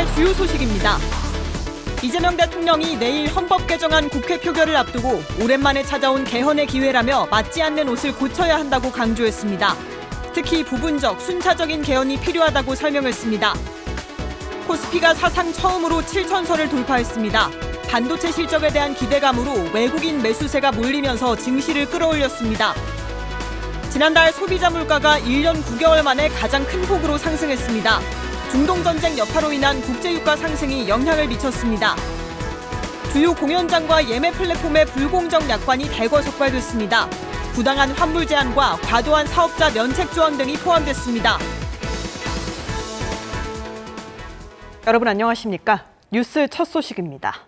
지난달 주요 소식입니다. 이재명 대통령이 내일 헌법 개정안 국회 표결을 앞두고 오랜만에 찾아온 개헌의 기회라며 맞지 않는 옷을 고쳐야 한다고 강조했습니다. 특히 부분적, 순차적인 개헌이 필요하다고 설명했습니다. 코스피가 사상 처음으로 7,000선을 돌파했습니다. 반도체 실적에 대한 기대감으로 외국인 매수세가 몰리면서 증시를 끌어올렸습니다. 지난달 소비자 물가가 1년 9개월 만에 가장 큰 폭으로 상승했습니다. 중동전쟁 여파로 인한 국제유가 상승이 영향을 미쳤습니다. 주요 공연장과 예매 플랫폼의 불공정 약관이 대거 적발됐습니다. 부당한 환불 제한과 과도한 사업자 면책 조항 등이 포함됐습니다. 여러분 안녕하십니까? 뉴스 첫 소식입니다.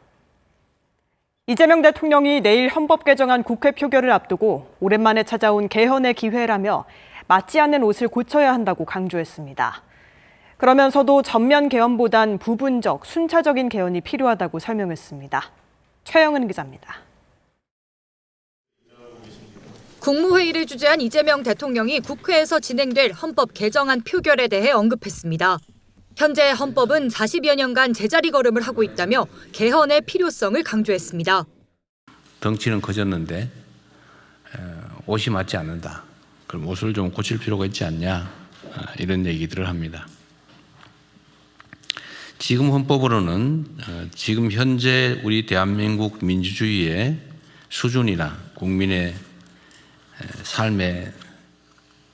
이재명 대통령이 내일 헌법 개정안 국회 표결을 앞두고 오랜만에 찾아온 개헌의 기회라며 맞지 않는 옷을 고쳐야 한다고 강조했습니다. 그러면서도 전면 개헌보단 부분적, 순차적인 개헌이 필요하다고 설명했습니다. 최영은 기자입니다. 국무회의를 주재한 이재명 대통령이 국회에서 진행될 헌법 개정안 표결에 대해 언급했습니다. 현재 헌법은 40여 년간 제자리 걸음을 하고 있다며 개헌의 필요성을 강조했습니다. 덩치는 커졌는데 옷이 맞지 않는다. 그럼 옷을 좀 고칠 필요가 있지 않냐 이런 얘기들을 합니다. 지금 헌법으로는 지금 현재 우리 대한민국 민주주의의 수준이나 국민의 삶의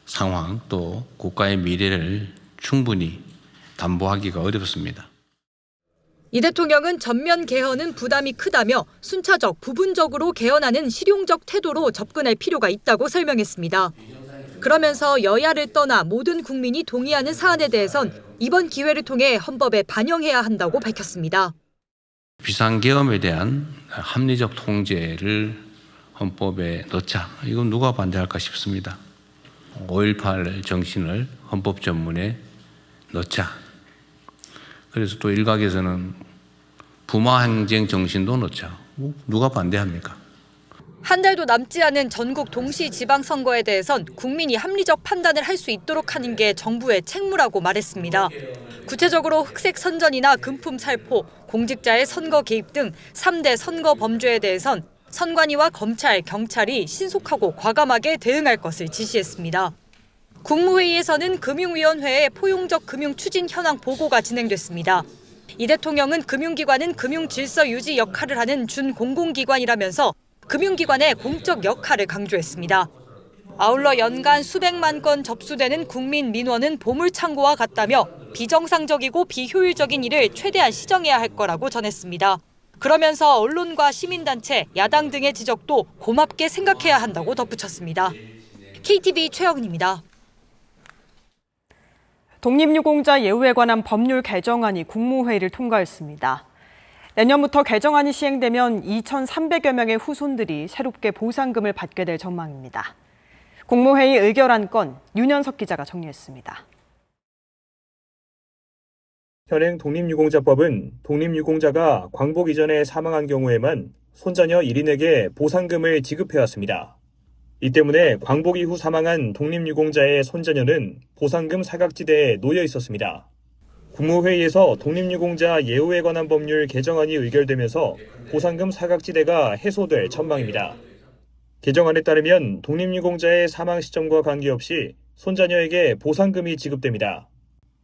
상황 또 국가의 미래를 충분히 담보하기가 어렵습니다. 이 대통령은 전면 개헌은 부담이 크다며 순차적, 부분적으로 개헌하는 실용적 태도로 접근할 필요가 있다고 설명했습니다. 그러면서 여야를 떠나 모든 국민이 동의하는 사안에 대해선 이번 기회를 통해 헌법에 반영해야 한다고 밝혔습니다. 비상계엄에 대한 합리적 통제를 헌법에 넣자. 이건 누가 반대할까 싶습니다. 5.18 정신을 헌법 전문에 넣자. 그래서 또 일각에서는 부마항쟁 정신도 넣자. 누가 반대합니까? 한 달도 남지 않은 전국 동시 지방선거에 대해선 국민이 합리적 판단을 할 수 있도록 하는 게 정부의 책무라고 말했습니다. 구체적으로 흑색 선전이나 금품 살포, 공직자의 선거 개입 등 3대 선거 범죄에 대해선 선관위와 검찰, 경찰이 신속하고 과감하게 대응할 것을 지시했습니다. 국무회의에서는 금융위원회의 포용적 금융 추진 현황 보고가 진행됐습니다. 이 대통령은 금융기관은 금융질서 유지 역할을 하는 준공공기관이라면서 금융기관의 공적 역할을 강조했습니다. 아울러 연간 수백만 건 접수되는 국민 민원은 보물창고와 같다며 비정상적이고 비효율적인 일을 최대한 시정해야 할 거라고 전했습니다. 그러면서 언론과 시민단체, 야당 등의 지적도 고맙게 생각해야 한다고 덧붙였습니다. KTV 최영은입니다. 독립유공자 예우에 관한 법률 개정안이 국무회의를 통과했습니다. 내년부터 개정안이 시행되면 2,300여 명의 후손들이 새롭게 보상금을 받게 될 전망입니다. 국무회의 의결안 건 윤현석 기자가 정리했습니다. 현행 독립유공자법은 독립유공자가 광복 이전에 사망한 경우에만 손자녀 1인에게 보상금을 지급해왔습니다. 이 때문에 광복 이후 사망한 독립유공자의 손자녀는 보상금 사각지대에 놓여 있었습니다. 국무회의에서 독립유공자 예우에 관한 법률 개정안이 의결되면서 보상금 사각지대가 해소될 전망입니다. 개정안에 따르면 독립유공자의 사망 시점과 관계없이 손자녀에게 보상금이 지급됩니다.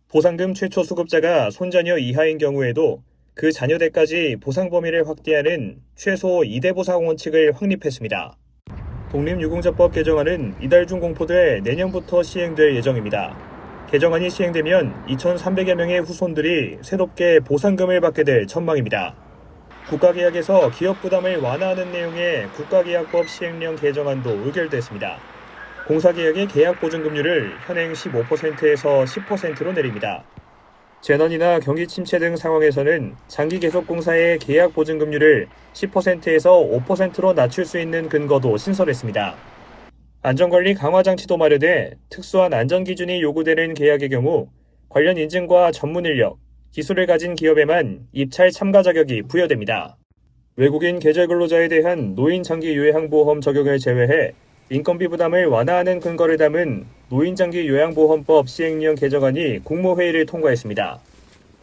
보상금 최초 수급자가 손자녀 이하인 경우에도 그 자녀대까지 보상 범위를 확대하는 최소 2대 보상 원칙을 확립했습니다. 독립유공자법 개정안은 이달 중 공포돼 내년부터 시행될 예정입니다. 개정안이 시행되면 2,300여 명의 후손들이 새롭게 보상금을 받게 될 전망입니다. 국가계약에서 기업 부담을 완화하는 내용의 국가계약법 시행령 개정안도 의결됐습니다. 공사계약의 계약보증금률을 현행 15%에서 10%로 내립니다. 재난이나 경기 침체 등 상황에서는 장기계속공사의 계약보증금률을 10%에서 5%로 낮출 수 있는 근거도 신설했습니다. 안전관리 강화 장치도 마련돼 특수한 안전기준이 요구되는 계약의 경우 관련 인증과 전문 인력, 기술을 가진 기업에만 입찰 참가 자격이 부여됩니다. 외국인 계절 근로자에 대한 노인 장기 요양보험 적용을 제외해 인건비 부담을 완화하는 근거를 담은 노인장기 요양보험법 시행령 개정안이 국무회의를 통과했습니다.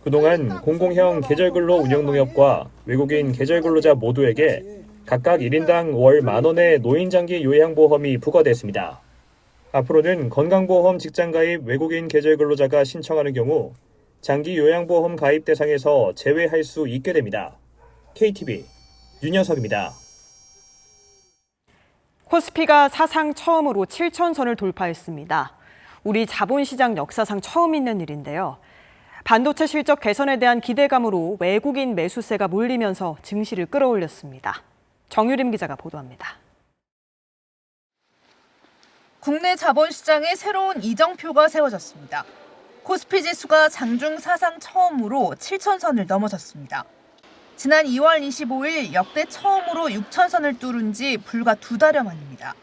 그동안 공공형 계절근로 운영농협과 외국인 계절근로자 모두에게 각각 1인당 월 10,000원의 노인장기 요양보험이 부과됐습니다. 앞으로는 건강보험 직장가입 외국인 계절근로자가 신청하는 경우 장기 요양보험 가입 대상에서 제외할 수 있게 됩니다. KTV 윤여석입니다. 코스피가 사상 처음으로 7,000선을 돌파했습니다. 우리 자본시장 역사상 처음 있는 일인데요. 반도체 실적 개선에 대한 기대감으로 외국인 매수세가 몰리면서 증시를 끌어올렸습니다. 정유림 기자가 보도합니다. 국내 자본시장에 새로운 이정표가 세워졌습니다. 코스피 지수가 장중 사상 처음으로 7,000선을 넘어섰습니다. 지난 2월 25일 역대 처음으로 6,000선을 뚫은 지 불과 2달여 만입니다.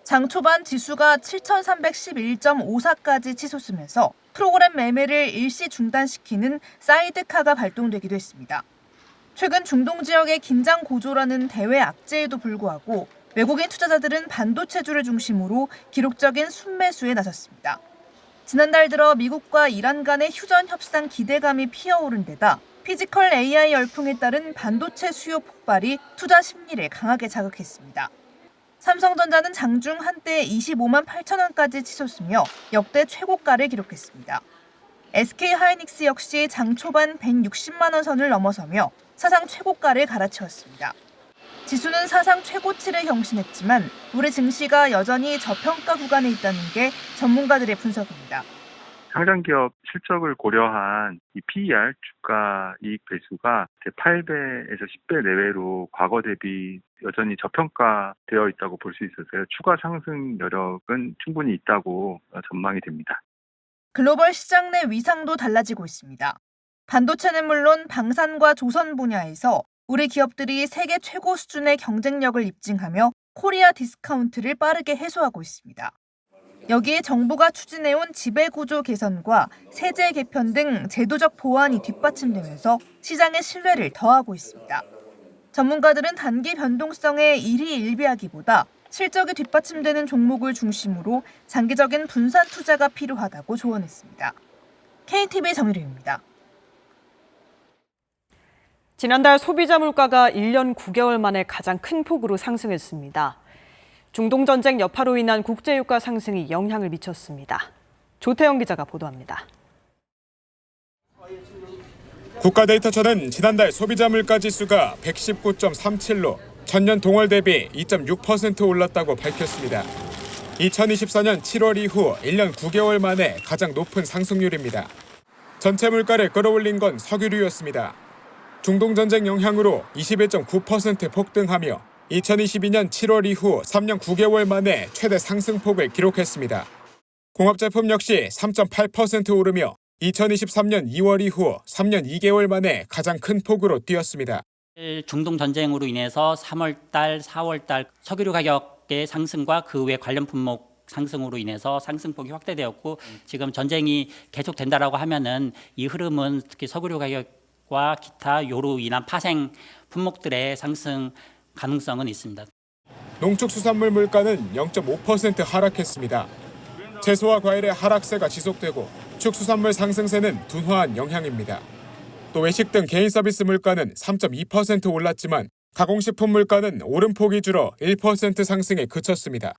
장 초반 지수가 7,311.54까지 치솟으면서 프로그램 매매를 일시 중단시키는 사이드카가 발동되기도 했습니다. 최근 중동 지역의 긴장 고조라는 대외 악재에도 불구하고 외국인 투자자들은 반도체주를 중심으로 기록적인 순매수에 나섰습니다. 지난달 들어 미국과 이란 간의 휴전 협상 기대감이 피어오른 데다 피지컬 AI 열풍에 따른 반도체 수요 폭발이 투자 심리를 강하게 자극했습니다. 삼성전자는 장중 한때 25만 8천원까지 치솟으며 역대 최고가를 기록했습니다. SK하이닉스 역시 장 초반 160만 원 선을 넘어서며 사상 최고가를 갈아치웠습니다. 지수는 사상 최고치를 경신했지만 올해 증시가 여전히 저평가 구간에 있다는 게 전문가들의 분석입니다. 상장기업 실적을 고려한 이 PER 주가 이익 배수가 8배에서 10배 내외로 과거 대비 여전히 저평가되어 있다고 볼 수 있어서요. 추가 상승 여력은 충분히 있다고 전망이 됩니다. 글로벌 시장 내 위상도 달라지고 있습니다. 반도체는 물론 방산과 조선 분야에서 우리 기업들이 세계 최고 수준의 경쟁력을 입증하며 코리아 디스카운트를 빠르게 해소하고 있습니다. 여기에 정부가 추진해온 지배구조 개선과 세제 개편 등 제도적 보완이 뒷받침되면서 시장의 신뢰를 더하고 있습니다. 전문가들은 단기 변동성에 일희일비하기보다 실적이 뒷받침되는 종목을 중심으로 장기적인 분산 투자가 필요하다고 조언했습니다. KTV 정유림입니다. 지난달 소비자 물가가 1년 9개월 만에 가장 큰 폭으로 상승했습니다. 중동 전쟁 여파로 인한 국제유가 상승이 영향을 미쳤습니다. 조태영 기자가 보도합니다. 국가데이터처는 지난달 소비자 물가 지수가 119.37로 전년 동월 대비 2.6% 올랐다고 밝혔습니다. 2024년 7월 이후 1년 9개월 만에 가장 높은 상승률입니다. 전체 물가를 끌어올린 건 석유류였습니다. 중동 전쟁 영향으로 21.9% 폭등하며 2022년 7월 이후 3년 9개월 만에 최대 상승폭을 기록했습니다. 공업제품 역시 3.8% 오르며 2023년 2월 이후 3년 2개월 만에 가장 큰 폭으로 뛰었습니다. 중동 전쟁으로 인해서 3월달, 4월달 석유류 가격의 상승과 그 외 관련 품목 상승으로 인해서 상승폭이 확대되었고 지금 전쟁이 계속된다라고 하면은 이 흐름은 특히 석유류 가격과 기타 요로 인한 파생 품목들의 상승 가능성은 있습니다. 농축수산물 물가는 0.5% 하락했습니다. 채소와 과일의 하락세가 지속되고 축수산물 상승세는 둔화한 영향입니다. 또 외식 등 개인 서비스 물가는 3.2% 올랐지만 가공식품 물가는 오름폭이 줄어 1% 상승에 그쳤습니다.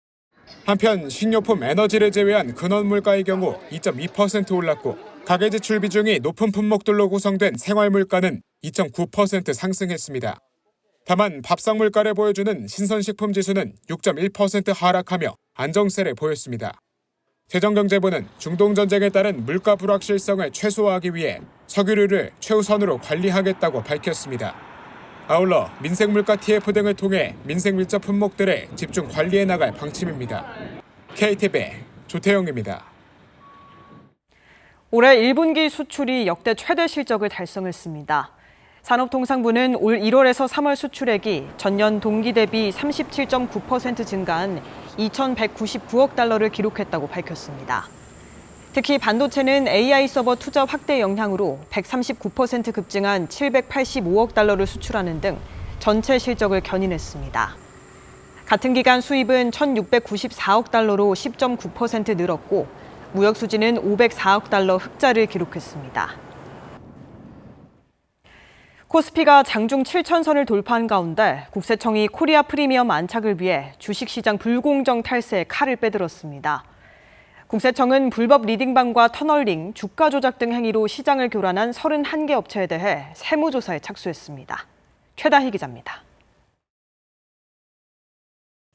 한편 식료품, 에너지를 제외한 근원 물가의 경우 2.2% 올랐고 가계 지출 비중이 높은 품목들로 구성된 생활 물가는 2.9% 상승했습니다. 다만 밥상 물가를 보여주는 신선식품 지수는 6.1% 하락하며 안정세를 보였습니다. 재정경제부는 중동 전쟁에 따른 물가 불확실성을 최소화하기 위해 석유류를 최우선으로 관리하겠다고 밝혔습니다. 아울러 민생물가 TF 등을 통해 민생 밀접 품목들을 집중 관리해 나갈 방침입니다. KTV 조태영입니다. 올해 1분기 수출이 역대 최대 실적을 달성했습니다. 산업통상부는 올 1월에서 3월 수출액이 전년 동기 대비 37.9% 증가한 2,199억 달러를 기록했다고 밝혔습니다. 특히 반도체는 AI 서버 투자 확대 영향으로 139% 급증한 785억 달러를 수출하는 등 전체 실적을 견인했습니다. 같은 기간 수입은 1,694억 달러로 10.9% 늘었고 무역 수지는 504억 달러 흑자를 기록했습니다. 코스피가 장중 7천선을 돌파한 가운데 국세청이 코리아 프리미엄 안착을 위해 주식시장 불공정 탈세에 칼을 빼들었습니다. 국세청은 불법 리딩방과 터널링, 주가 조작 등 행위로 시장을 교란한 31개 업체에 대해 세무조사에 착수했습니다. 최다희 기자입니다.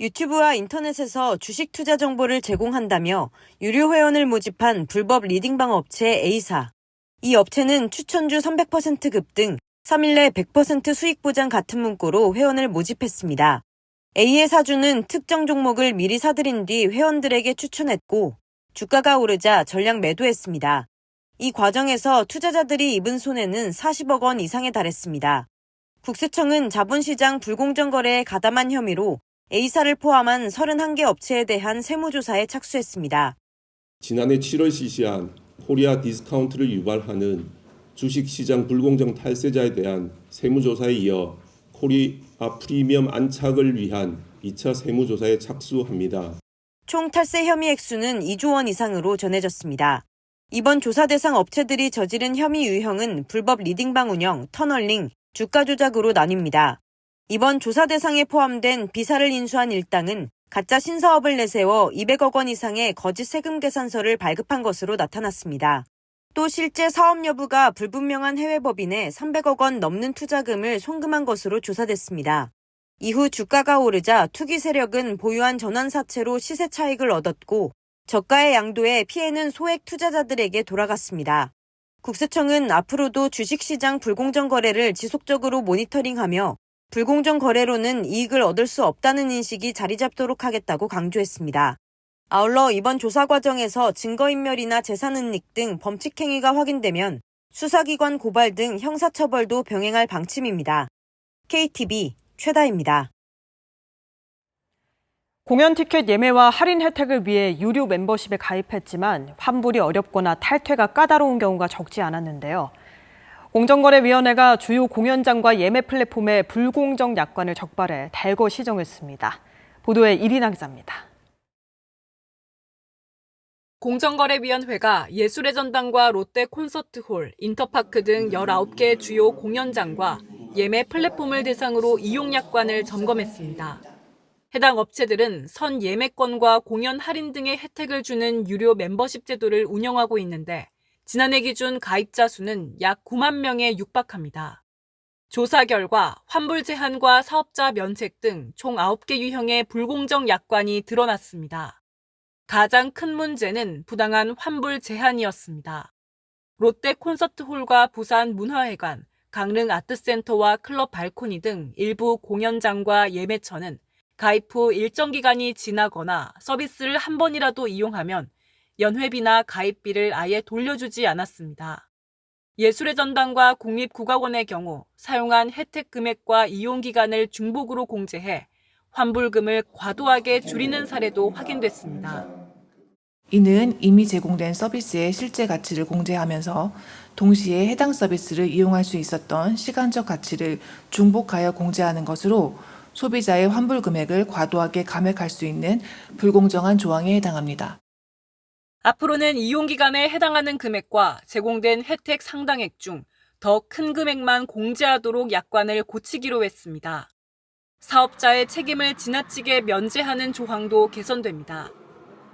유튜브와 인터넷에서 주식 투자 정보를 제공한다며 유료 회원을 모집한 불법 리딩방 업체 A사. 이 업체는 추천주 300% 급등, 3일 내 100% 수익 보장 같은 문구로 회원을 모집했습니다. A의 사주는 특정 종목을 미리 사들인 뒤 회원들에게 추천했고 주가가 오르자 전량 매도했습니다. 이 과정에서 투자자들이 입은 손해는 40억 원 이상에 달했습니다. 국세청은 자본시장 불공정 거래에 가담한 혐의로 A사를 포함한 31개 업체에 대한 세무조사에 착수했습니다. 지난해 7월 실시한 코리아 디스카운트를 유발하는 주식시장 불공정 탈세자에 대한 세무조사에 이어 코리아 프리미엄 안착을 위한 2차 세무조사에 착수합니다. 총 탈세 혐의 액수는 2조 원 이상으로 전해졌습니다. 이번 조사 대상 업체들이 저지른 혐의 유형은 불법 리딩방 운영, 터널링, 주가 조작으로 나뉩니다. 이번 조사 대상에 포함된 비사를 인수한 일당은 가짜 신사업을 내세워 200억 원 이상의 거짓 세금 계산서를 발급한 것으로 나타났습니다. 또 실제 사업 여부가 불분명한 해외 법인에 300억 원 넘는 투자금을 송금한 것으로 조사됐습니다. 이후 주가가 오르자 투기 세력은 보유한 전환사채로 시세 차익을 얻었고 저가의 양도에 피해는 소액 투자자들에게 돌아갔습니다. 국세청은 앞으로도 주식시장 불공정 거래를 지속적으로 모니터링하며 불공정 거래로는 이익을 얻을 수 없다는 인식이 자리 잡도록 하겠다고 강조했습니다. 아울러 이번 조사 과정에서 증거인멸이나 재산은닉 등 범칙 행위가 확인되면 수사기관 고발 등 형사처벌도 병행할 방침입니다. KTV 최다희입니다. 공연 티켓 예매와 할인 혜택을 위해 유료 멤버십에 가입했지만 환불이 어렵거나 탈퇴가 까다로운 경우가 적지 않았는데요. 공정거래위원회가 주요 공연장과 예매 플랫폼의 불공정 약관을 적발해 대거 시정했습니다. 보도에 이리나 기자입니다. 공정거래위원회가 예술의 전당과 롯데 콘서트홀, 인터파크 등 19개 주요 공연장과 예매 플랫폼을 대상으로 이용 약관을 점검했습니다. 해당 업체들은 선 예매권과 공연 할인 등의 혜택을 주는 유료 멤버십 제도를 운영하고 있는데 지난해 기준 가입자 수는 약 9만 명에 육박합니다. 조사 결과 환불 제한과 사업자 면책 등 총 9개 유형의 불공정 약관이 드러났습니다. 가장 큰 문제는 부당한 환불 제한이었습니다. 롯데 콘서트홀과 부산 문화회관, 강릉 아트센터와 클럽 발코니 등 일부 공연장과 예매처는 가입 후 일정 기간이 지나거나 서비스를 한 번이라도 이용하면 연회비나 가입비를 아예 돌려주지 않았습니다. 예술의 전당과 국립국악원의 경우 사용한 혜택 금액과 이용 기간을 중복으로 공제해 환불금을 과도하게 줄이는 사례도 확인됐습니다. 이는 이미 제공된 서비스의 실제 가치를 공제하면서 동시에 해당 서비스를 이용할 수 있었던 시간적 가치를 중복하여 공제하는 것으로 소비자의 환불 금액을 과도하게 감액할 수 있는 불공정한 조항에 해당합니다. 앞으로는 이용기간에 해당하는 금액과 제공된 혜택 상당액 중 더 큰 금액만 공제하도록 약관을 고치기로 했습니다. 사업자의 책임을 지나치게 면제하는 조항도 개선됩니다.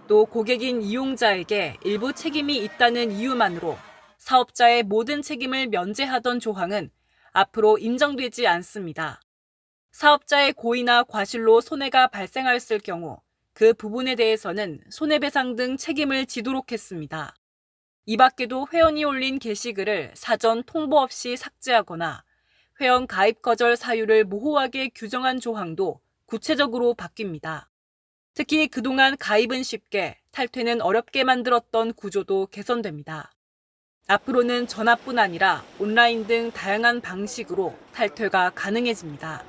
또 고객인 이용자에게 일부 책임이 있다는 이유만으로 사업자의 모든 책임을 면제하던 조항은 앞으로 인정되지 않습니다. 사업자의 고의나 과실로 손해가 발생하였을 경우 그 부분에 대해서는 손해배상 등 책임을 지도록 했습니다. 이 밖에도 회원이 올린 게시글을 사전 통보 없이 삭제하거나 회원 가입 거절 사유를 모호하게 규정한 조항도 구체적으로 바뀝니다. 특히 그동안 가입은 쉽게 탈퇴는 어렵게 만들었던 구조도 개선됩니다. 앞으로는 전화뿐 아니라 온라인 등 다양한 방식으로 탈퇴가 가능해집니다.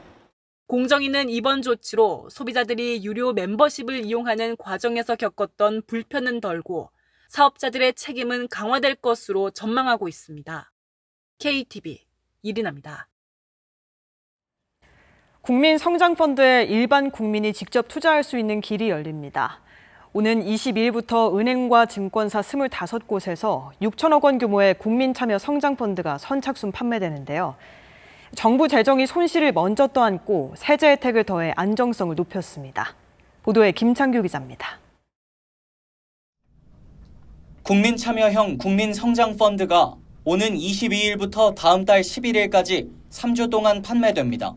공정위는 이번 조치로 소비자들이 유료 멤버십을 이용하는 과정에서 겪었던 불편은 덜고 사업자들의 책임은 강화될 것으로 전망하고 있습니다. KTV 이리나입니다. 국민성장펀드에 일반 국민이 직접 투자할 수 있는 길이 열립니다. 오는 22일부터 은행과 증권사 25곳에서 6천억 원 규모의 국민참여 성장펀드가 선착순 판매되는데요. 정부 재정이 손실을 먼저 떠안고 세제 혜택을 더해 안정성을 높였습니다. 보도에 김창규 기자입니다. 국민참여형 국민성장펀드가 오는 22일부터 다음 달 11일까지 3주 동안 판매됩니다.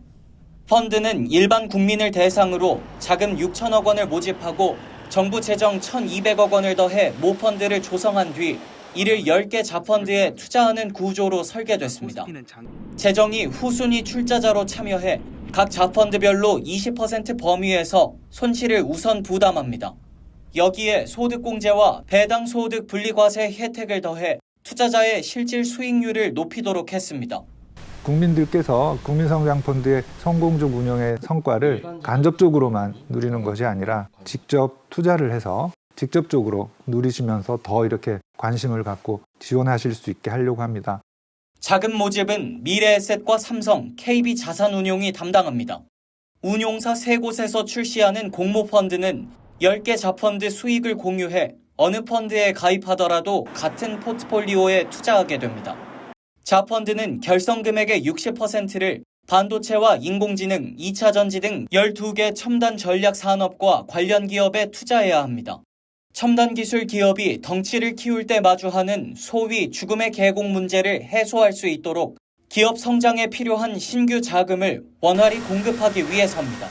펀드는 일반 국민을 대상으로 자금 6천억 원을 모집하고 정부 재정 1,200억 원을 더해 모펀드를 조성한 뒤 이를 10개 자펀드에 투자하는 구조로 설계됐습니다. 재정이 후순위 출자자로 참여해 각 자펀드별로 20% 범위에서 손실을 우선 부담합니다. 여기에 소득공제와 배당 소득 분리과세 혜택을 더해 투자자의 실질 수익률을 높이도록 했습니다. 국민들께서 국민성장펀드의 성공적 운영의 성과를 간접적으로만 누리는 것이 아니라 직접 투자를 해서 직접적으로 누리시면서 더 이렇게 관심을 갖고 지원하실 수 있게 하려고 합니다. 자금 모집은 미래에셋과 삼성, KB자산운용이 담당합니다. 운용사 3곳에서 출시하는 공모펀드는 10개 자펀드 수익을 공유해 어느 펀드에 가입하더라도 같은 포트폴리오에 투자하게 됩니다. 자펀드는 결성 금액의 60%를 반도체와 인공지능, 2차 전지 등 12개 첨단 전략 산업과 관련 기업에 투자해야 합니다. 첨단 기술 기업이 덩치를 키울 때 마주하는 소위 죽음의 계곡 문제를 해소할 수 있도록 기업 성장에 필요한 신규 자금을 원활히 공급하기 위해서입니다.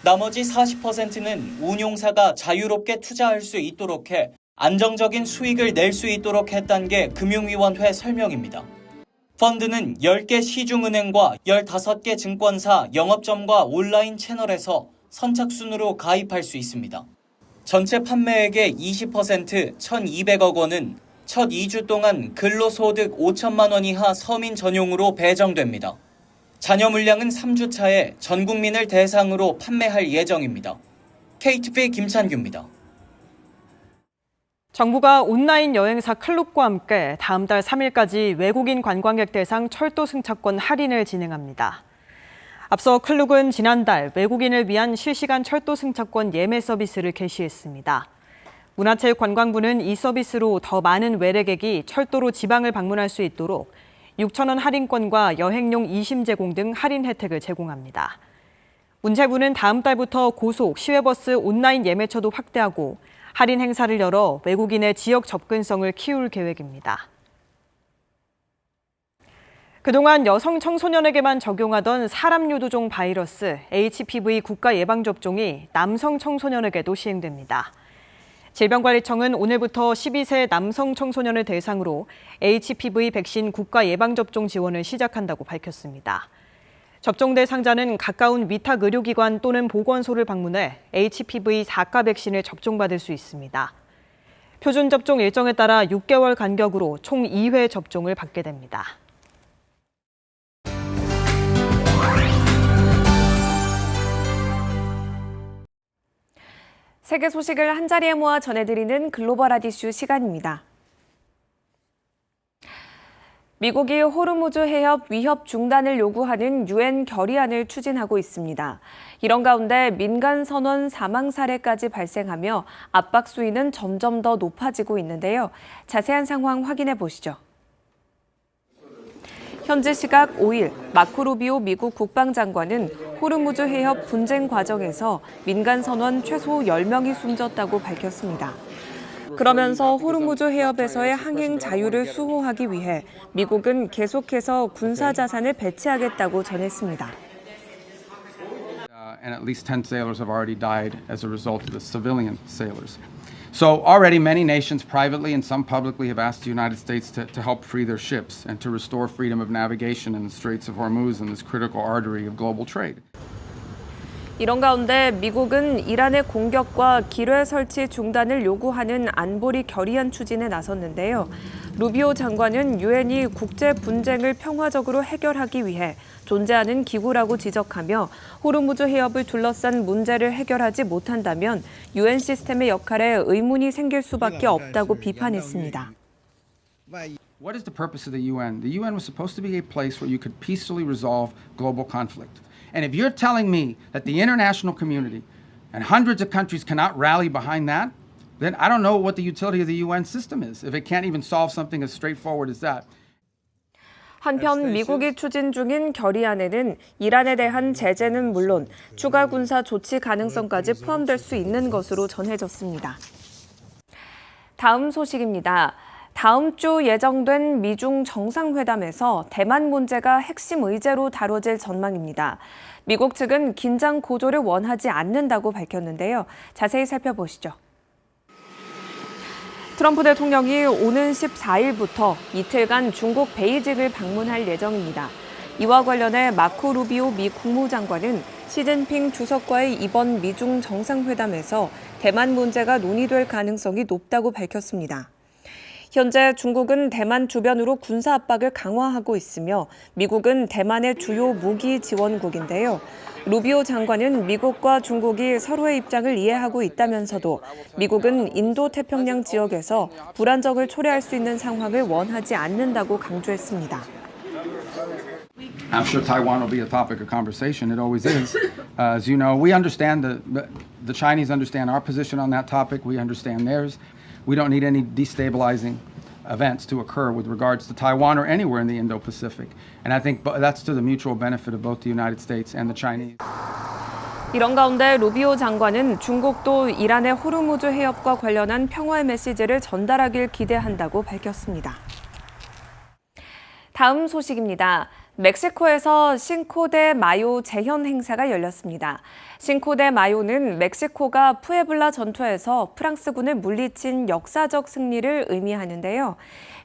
나머지 40%는 운용사가 자유롭게 투자할 수 있도록 해 안정적인 수익을 낼 수 있도록 했다는 게 금융위원회 설명입니다. 펀드는 10개 시중은행과 15개 증권사 영업점과 온라인 채널에서 선착순으로 가입할 수 있습니다. 전체 판매액의 20% 1,200억 원은 첫 2주 동안 근로소득 5천만 원 이하 서민 전용으로 배정됩니다. 잔여 물량은 3주 차에 전 국민을 대상으로 판매할 예정입니다. KTV 김찬규입니다. 정부가 온라인 여행사 클룩과 함께 다음 달 3일까지 외국인 관광객 대상 철도 승차권 할인을 진행합니다. 앞서 클룩은 지난달 외국인을 위한 실시간 철도 승차권 예매 서비스를 개시했습니다. 문화체육관광부는 이 서비스로 더 많은 외래객이 철도로 지방을 방문할 수 있도록 6,000원 할인권과 여행용 이심 제공 등 할인 혜택을 제공합니다. 문체부는 다음 달부터 고속, 시외버스 온라인 예매처도 확대하고 할인 행사를 열어 외국인의 지역 접근성을 키울 계획입니다. 그동안 여성 청소년에게만 적용하던 사람유두종 바이러스 HPV 국가 예방접종이 남성 청소년에게도 시행됩니다. 질병관리청은 오늘부터 12세 남성 청소년을 대상으로 HPV 백신 국가 예방접종 지원을 시작한다고 밝혔습니다. 접종 대상자는 가까운 위탁 의료기관 또는 보건소를 방문해 HPV 4가 백신을 접종받을 수 있습니다. 표준 접종 일정에 따라 6개월 간격으로 총 2회 접종을 받게 됩니다. 세계 소식을 한자리에 모아 전해드리는 글로벌 이슈 시간입니다. 미국이 호르무즈 해협 위협 중단을 요구하는 유엔 결의안을 추진하고 있습니다. 이런 가운데 민간 선원 사망 사례까지 발생하며 압박 수위는 점점 더 높아지고 있는데요. 자세한 상황 확인해 보시죠. 현지 시각 5일 마코 루비오 미국 국방장관은 호르무즈 해협 분쟁 과정에서 민간 선원 최소 10명이 숨졌다고 밝혔습니다. 그러면서 호르무즈 해협에서의 항행 자유를 수호하기 위해 미국은 계속해서 군사 자산을 배치하겠다고 전했습니다. And at least 10 sailors have already died as a result of the civilian sailors. So already many nations privately and some publicly have asked the United States to help free their ships and to restore freedom of navigation in the Straits of Hormuz and this critical artery of global trade. 이런 가운데 미국은 이란의 공격과 기뢰 설치 중단을 요구하는 안보리 결의안 추진에 나섰는데요. 루비오 장관은 유엔이 국제 분쟁을 평화적으로 해결하기 위해 존재하는 기구라고 지적하며 호르무즈 해협을 둘러싼 문제를 해결하지 못한다면 유엔 시스템의 역할에 의문이 생길 수밖에 없다고 비판했습니다. What is the purpose of the UN? The UN was supposed to be a place where you could peacefully resolve global conflict. And if you're telling me that the international community and hundreds of countries cannot rally behind that, then I don't know what the utility of the UN system is if it can't even solve something as straightforward as that. 한편 미국이 추진 중인 결의안에는 이란에 대한 제재는 물론 추가 군사 조치 가능성까지 포함될 수 있는 것으로 전해졌습니다. 다음 소식입니다. 다음 주 예정된 미중 정상회담에서 대만 문제가 핵심 의제로 다뤄질 전망입니다. 미국 측은 긴장 고조를 원하지 않는다고 밝혔는데요. 자세히 살펴보시죠. 트럼프 대통령이 오는 14일부터 이틀간 중국 베이징을 방문할 예정입니다. 이와 관련해 마코 루비오 미 국무장관은 시진핑 주석과의 이번 미중 정상회담에서 대만 문제가 논의될 가능성이 높다고 밝혔습니다. 현재 중국은 대만 주변으로 군사 압박을 강화하고 있으며 미국은 대만의 주요 무기 지원국인데요. 루비오 장관은 미국과 중국이 서로의 입장을 이해하고 있다면서도 미국은 인도-태평양 지역에서 불안정을 초래할 수 있는 상황을 원하지 않는다고 강조했습니다. I'm sure Taiwan will be a topic of conversation. It always is. As you know, we understand the Chinese understand our position on that topic. We understand theirs. We don't need any destabilizing events to occur with regards to Taiwan or anywhere in the Indo-Pacific. And I think that's to the mutual benefit of both the United States and the Chinese. 이런 가운데 루비오 장관은 중국도 이란의 호르무즈 해협과 관련한 평화의 메시지를 전달하길 기대한다고 밝혔습니다. 다음 소식입니다. 멕시코에서 싱코데 마요 재현 행사가 열렸습니다. 싱코데 마요는 멕시코가 푸에블라 전투에서 프랑스군을 물리친 역사적 승리를 의미하는데요.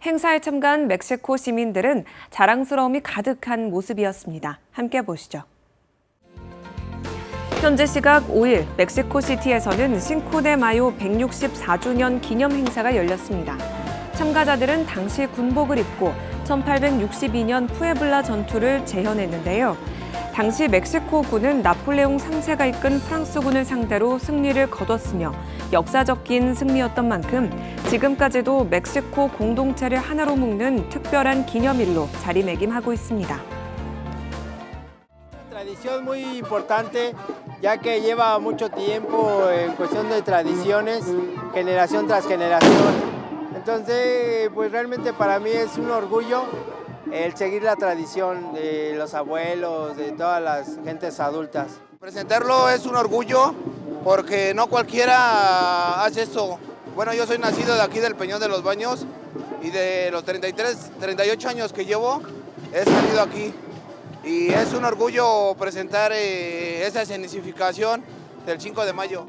행사에 참가한 멕시코 시민들은 자랑스러움이 가득한 모습이었습니다. 함께 보시죠. 현지 시각 5일 멕시코시티에서는 싱코데 마요 164주년 기념 행사가 열렸습니다. 참가자들은 당시 군복을 입고 1862년 푸에블라 전투를 재현했는데요. 당시 멕시코군은 나폴레옹 3세가 이끈 프랑스군을 상대로 승리를 거뒀으며 역사적인 승리였던 만큼 지금까지도 멕시코 공동체를 하나로 묶는 특별한 기념일로 자리매김하고 있습니다. Tradición muy importante, ya que lleva mucho tiempo en cuestión de tradiciones, generación tras generación. Entonces, pues realmente para mí es un orgullo el seguir la tradición de los abuelos, de todas las gentes adultas. Presentarlo es un orgullo porque no cualquiera hace esto. Bueno, yo soy nacido de aquí del Peñón de los Baños y de los 38 años que llevo he salido aquí. Y es un orgullo presentar esa escenificación del 5 de mayo.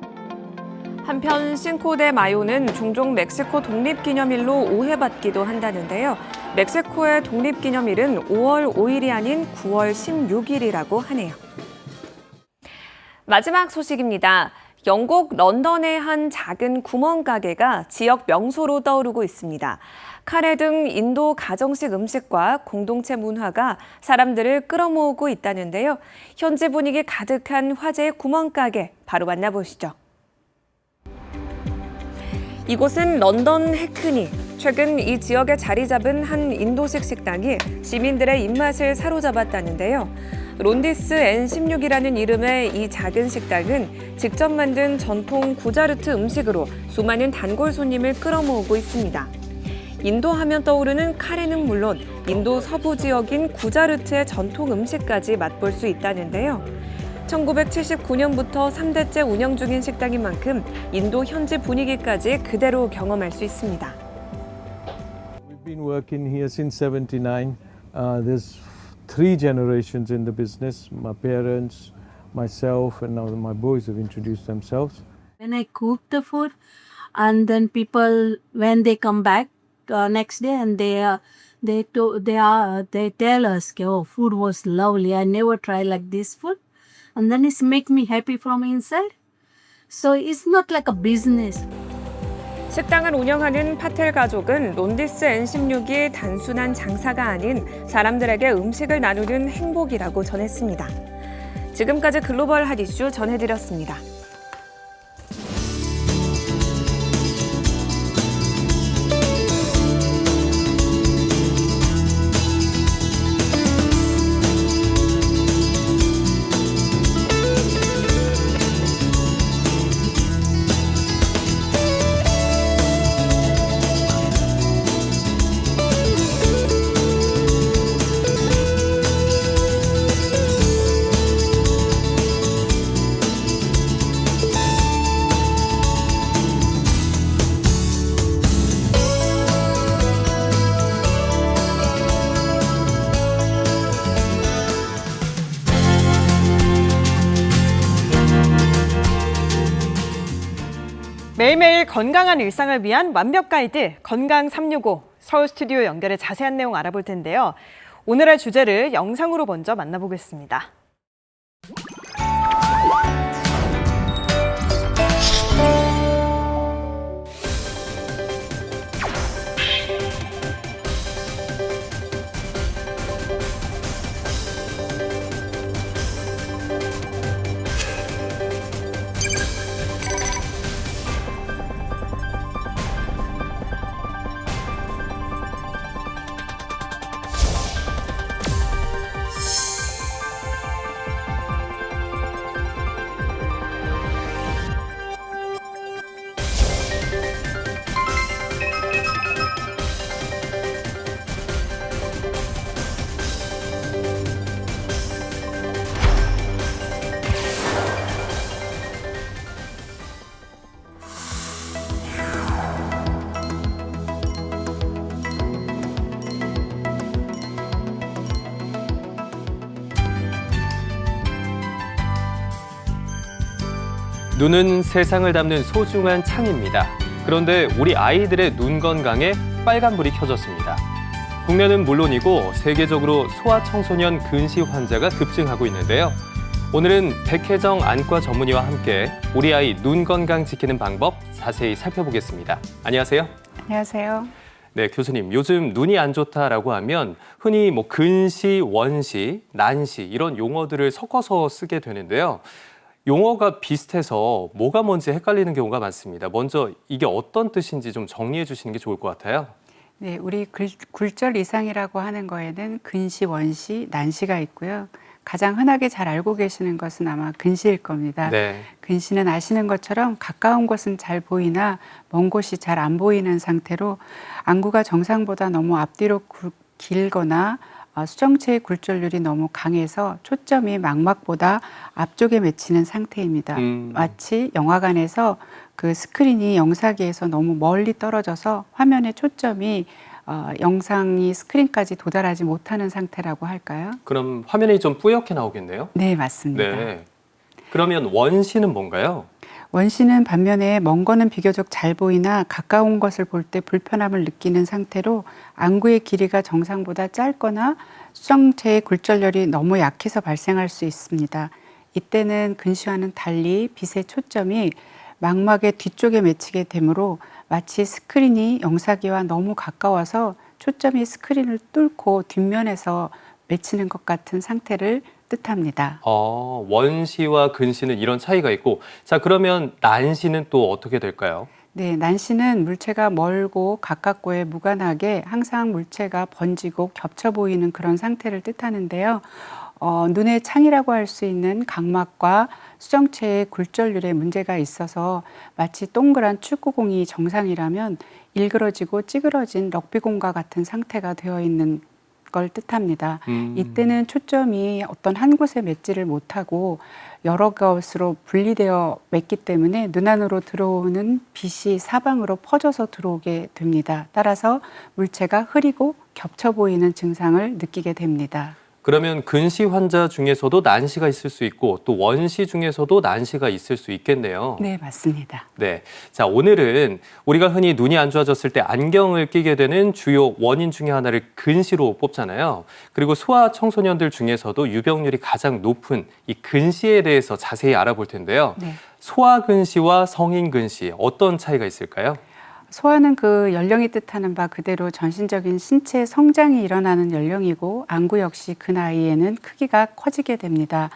한편 싱코데 마요는 종종 멕시코 독립기념일로 오해받기도 한다는데요. 멕시코의 독립기념일은 5월 5일이 아닌 9월 16일이라고 하네요. 마지막 소식입니다. 영국 런던의 한 작은 구멍가게가 지역 명소로 떠오르고 있습니다. 카레 등 인도 가정식 음식과 공동체 문화가 사람들을 끌어모으고 있다는데요. 현지 분위기 가득한 화제의 구멍가게 바로 만나보시죠. 이곳은 런던 해크니. 최근 이 지역에 자리 잡은 한 인도식 식당이 시민들의 입맛을 사로잡았다는데요. 론디스 N16이라는 이름의 이 작은 식당은 직접 만든 전통 구자르트 음식으로 수많은 단골 손님을 끌어모으고 있습니다. 인도 하면 떠오르는 카레는 물론 인도 서부 지역인 구자르트의 전통 음식까지 맛볼 수 있다는데요. 1979년부터 3대째 운영 중인 식당인 만큼 인도 현지 분위기까지 그대로 경험할 수 있습니다. We've been working here since 79. There's 3 generations in the business. My parents, myself, and now my boys have introduced themselves. When I cook the food, and then people, when they come back next day, and they tell us, "Oh, food was lovely. I never tried like this food." And then it's make me happy from inside. So it's not like a business. 식당을 운영하는 파텔 가족은 론디스 N16이 단순한 장사가 아닌 사람들에게 음식을 나누는 행복이라고 전했습니다. 지금까지 글로벌 핫 이슈 전해드렸습니다. 건강한 일상을 위한 완벽 가이드 건강 365 서울 스튜디오 연결해 자세한 내용 알아볼 텐데요. 오늘의 주제를 영상으로 먼저 만나보겠습니다. 눈은 세상을 담는 소중한 창입니다. 그런데 우리 아이들의 눈 건강에 빨간불이 켜졌습니다. 국내는 물론이고 세계적으로 소아청소년 근시 환자가 급증하고 있는데요. 오늘은 백혜정 안과 전문의와 함께 우리 아이 눈 건강 지키는 방법 자세히 살펴보겠습니다. 안녕하세요. 안녕하세요. 네, 교수님, 요즘 눈이 안 좋다라고 하면 흔히 근시, 원시, 난시 이런 용어들을 섞어서 쓰게 되는데요. 용어가 비슷해서 뭐가 뭔지 헷갈리는 경우가 많습니다. 먼저 이게 어떤 뜻인지 좀 정리해 주시는 게 좋을 것 같아요. 네, 우리 굴절 이상이라고 하는 거에는 근시, 원시, 난시가 있고요. 가장 흔하게 잘 알고 계시는 것은 아마 근시일 겁니다. 네. 근시는 아시는 것처럼 가까운 곳은 잘 보이나 먼 곳이 잘 안 보이는 상태로 안구가 정상보다 너무 앞뒤로 길거나 수정체의 굴절률이 너무 강해서 초점이 망막보다 앞쪽에 맺히는 상태입니다. 마치 영화관에서 그 스크린이 영사기에서 너무 멀리 떨어져서 화면의 초점이 영상이 스크린까지 도달하지 못하는 상태라고 할까요? 그럼 화면이 좀 뿌옇게 나오겠네요? 네, 맞습니다. 네. 그러면 원시는 뭔가요? 원시는 반면에 먼 거는 비교적 잘 보이나 가까운 것을 볼 때 불편함을 느끼는 상태로 안구의 길이가 정상보다 짧거나 수정체의 굴절열이 너무 약해서 발생할 수 있습니다. 이때는 근시와는 달리 빛의 초점이 망막의 뒤쪽에 맺히게 되므로 마치 스크린이 영사기와 너무 가까워서 초점이 스크린을 뚫고 뒷면에서 맺히는 것 같은 상태를 뜻합니다. 원시와 근시는 이런 차이가 있고, 자, 그러면 난시는 또 어떻게 될까요? 네, 난시는 물체가 멀고 가깝고에 무관하게 항상 물체가 번지고 겹쳐 보이는 그런 상태를 뜻하는데요. 눈의 창이라고 할 수 있는 각막과 수정체의 굴절률에 문제가 있어서 마치 동그란 축구공이 정상이라면 일그러지고 찌그러진 럭비공과 같은 상태가 되어 있는 걸 뜻합니다. 이때는 초점이 어떤 한 곳에 맺지를 못하고 여러 것으로 분리되어 맺기 때문에 눈 안으로 들어오는 빛이 사방으로 퍼져서 들어오게 됩니다. 따라서 물체가 흐리고 겹쳐 보이는 증상을 느끼게 됩니다. 그러면 근시 환자 중에서도 난시가 있을 수 있고 또 원시 중에서도 난시가 있을 수 있겠네요. 네, 맞습니다. 네, 자, 오늘은 우리가 흔히 눈이 안 좋아졌을 때 안경을 끼게 되는 주요 원인 중에 하나를 근시로 뽑잖아요. 그리고 소아 청소년들 중에서도 유병률이 가장 높은 이 근시에 대해서 자세히 알아볼 텐데요. 네. 소아 근시와 성인 근시 어떤 차이가 있을까요? 소아는 그 연령이 뜻하는 바 그대로 전신적인 신체 성장이 일어나는 연령이고 안구 역시 그 나이에는 크기가 커지게 됩니다.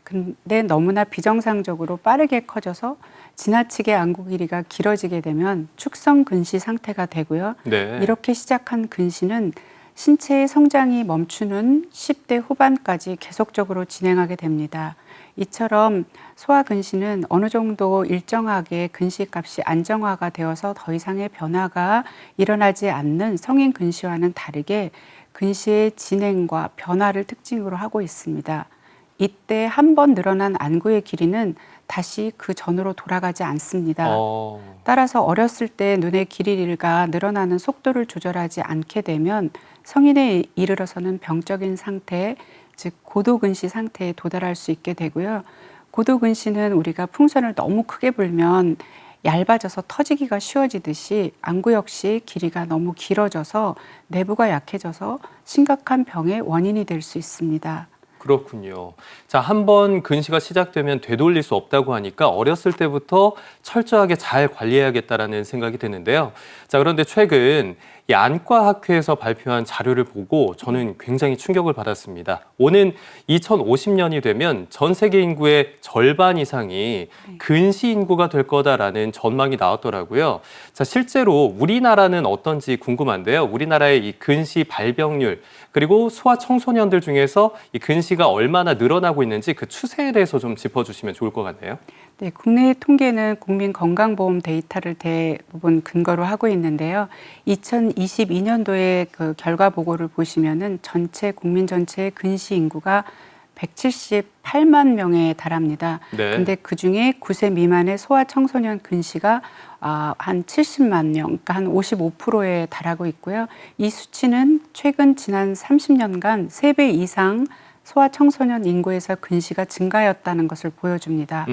근데 너무나 비정상적으로 빠르게 커져서 지나치게 안구 길이가 길어지게 되면 축성 근시 상태가 되고요. 네. 이렇게 시작한 근시는 신체의 성장이 멈추는 10대 후반까지 계속적으로 진행하게 됩니다. 이처럼 소아 근시는 어느 정도 일정하게 근시값이 안정화가 되어서 더 이상의 변화가 일어나지 않는 성인 근시와는 다르게 근시의 진행과 변화를 특징으로 하고 있습니다. 이때 한 번 늘어난 안구의 길이는 다시 그 전으로 돌아가지 않습니다. 따라서 어렸을 때 눈의 길이가 늘어나는 속도를 조절하지 않게 되면 성인에 이르러서는 병적인 상태, 즉 고도근시 상태에 도달할 수 있게 되고요. 고도근시는 우리가 풍선을 너무 크게 불면 얇아져서 터지기가 쉬워지듯이 안구 역시 길이가 너무 길어져서 내부가 약해져서 심각한 병의 원인이 될 수 있습니다. 그렇군요. 자, 한번 근시가 시작되면 되돌릴 수 없다고 하니까 어렸을 때부터 철저하게 잘 관리해야겠다라는 생각이 드는데요. 자, 그런데 최근 이 안과학회에서 발표한 자료를 보고 저는 굉장히 충격을 받았습니다. 오는 2050년이 되면 전 세계 인구의 절반 이상이 근시 인구가 될 거다라는 전망이 나왔더라고요. 자, 실제로 우리나라는 어떤지 궁금한데요. 우리나라의 이 근시 발병률 그리고 소아청소년들 중에서 이 근시가 얼마나 늘어나고 있는지 그 추세에 대해서 좀 짚어주시면 좋을 것 같네요. 네, 국내 통계는 국민건강보험 데이터를 대부분 근거로 하고 있는데요. 2022년도에 그 결과 보고를 보시면은 국민 전체의 근시 인구가 178만 명에 달합니다. 네. 근데 그중에 9세 미만의 소아청소년 근시가 한 70만 명, 그러니까 한 55%에 달하고 있고요. 이 수치는 최근 지난 30년간 3배 이상 소아청소년 인구에서 근시가 증가했다는 것을 보여줍니다.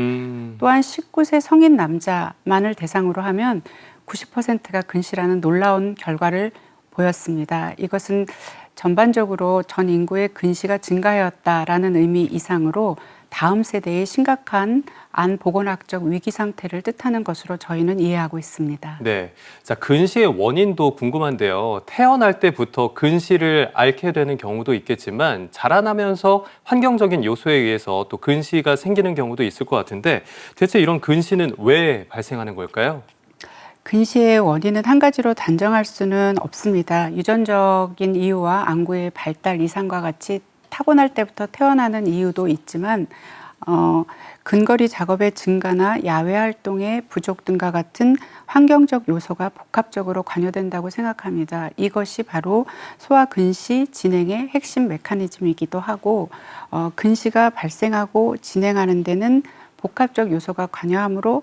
또한 19세 성인 남자만을 대상으로 하면 90%가 근시라는 놀라운 결과를 보였습니다. 이것은 전반적으로 전 인구의 근시가 증가하였다라는 의미 이상으로 다음 세대의 심각한 안보건학적 위기 상태를 뜻하는 것으로 저희는 이해하고 있습니다. 네, 자, 근시의 원인도 궁금한데요. 태어날 때부터 근시를 앓게 되는 경우도 있겠지만 자라나면서 환경적인 요소에 의해서 또 근시가 생기는 경우도 있을 것 같은데 대체 이런 근시는 왜 발생하는 걸까요? 근시의 원인은 한 가지로 단정할 수는 없습니다. 유전적인 이유와 안구의 발달 이상과 같이 타고날 때부터 태어나는 이유도 있지만 근거리 작업의 증가나 야외 활동의 부족 등과 같은 환경적 요소가 복합적으로 관여된다고 생각합니다. 이것이 바로 소아 근시 진행의 핵심 메커니즘이기도 하고 근시가 발생하고 진행하는 데는 복합적 요소가 관여하므로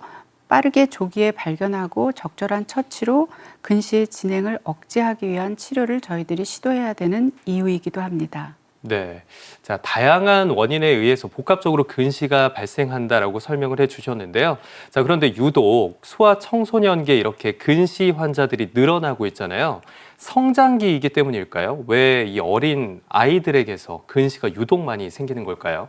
빠르게 조기에 발견하고 적절한 처치로 근시의 진행을 억제하기 위한 치료를 저희들이 시도해야 되는 이유이기도 합니다. 네, 자, 다양한 원인에 의해서 복합적으로 근시가 발생한다라고 설명을 해주셨는데요. 자, 그런데 유독 소아청소년기에 이렇게 근시 환자들이 늘어나고 있잖아요. 성장기이기 때문일까요? 왜 이 어린 아이들에게서 근시가 유독 많이 생기는 걸까요?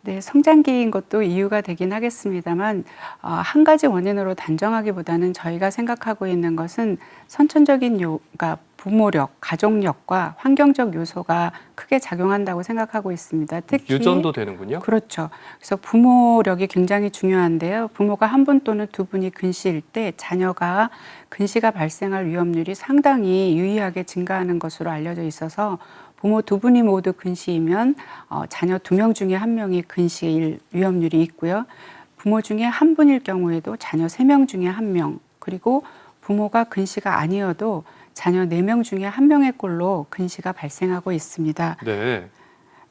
네, 성장기인 것도 이유가 되긴 하겠습니다만 한 가지 원인으로 단정하기보다는 저희가 생각하고 있는 것은 선천적인 그러니까 부모력, 가족력과 환경적 요소가 크게 작용한다고 생각하고 있습니다. 특히 유전도 되는군요. 그렇죠. 그래서 부모력이 굉장히 중요한데요. 부모가 한 분 또는 두 분이 근시일 때 자녀가 근시가 발생할 위험률이 상당히 유의하게 증가하는 것으로 알려져 있어서 부모 두 분이 모두 근시이면 자녀 2명 중에 1명이 근시일 위험률이 있고요. 부모 중에 한 분일 경우에도 자녀 3명 중에 1명, 그리고 부모가 근시가 아니어도 자녀 4명 중에 1명의 꼴로 근시가 발생하고 있습니다. 네.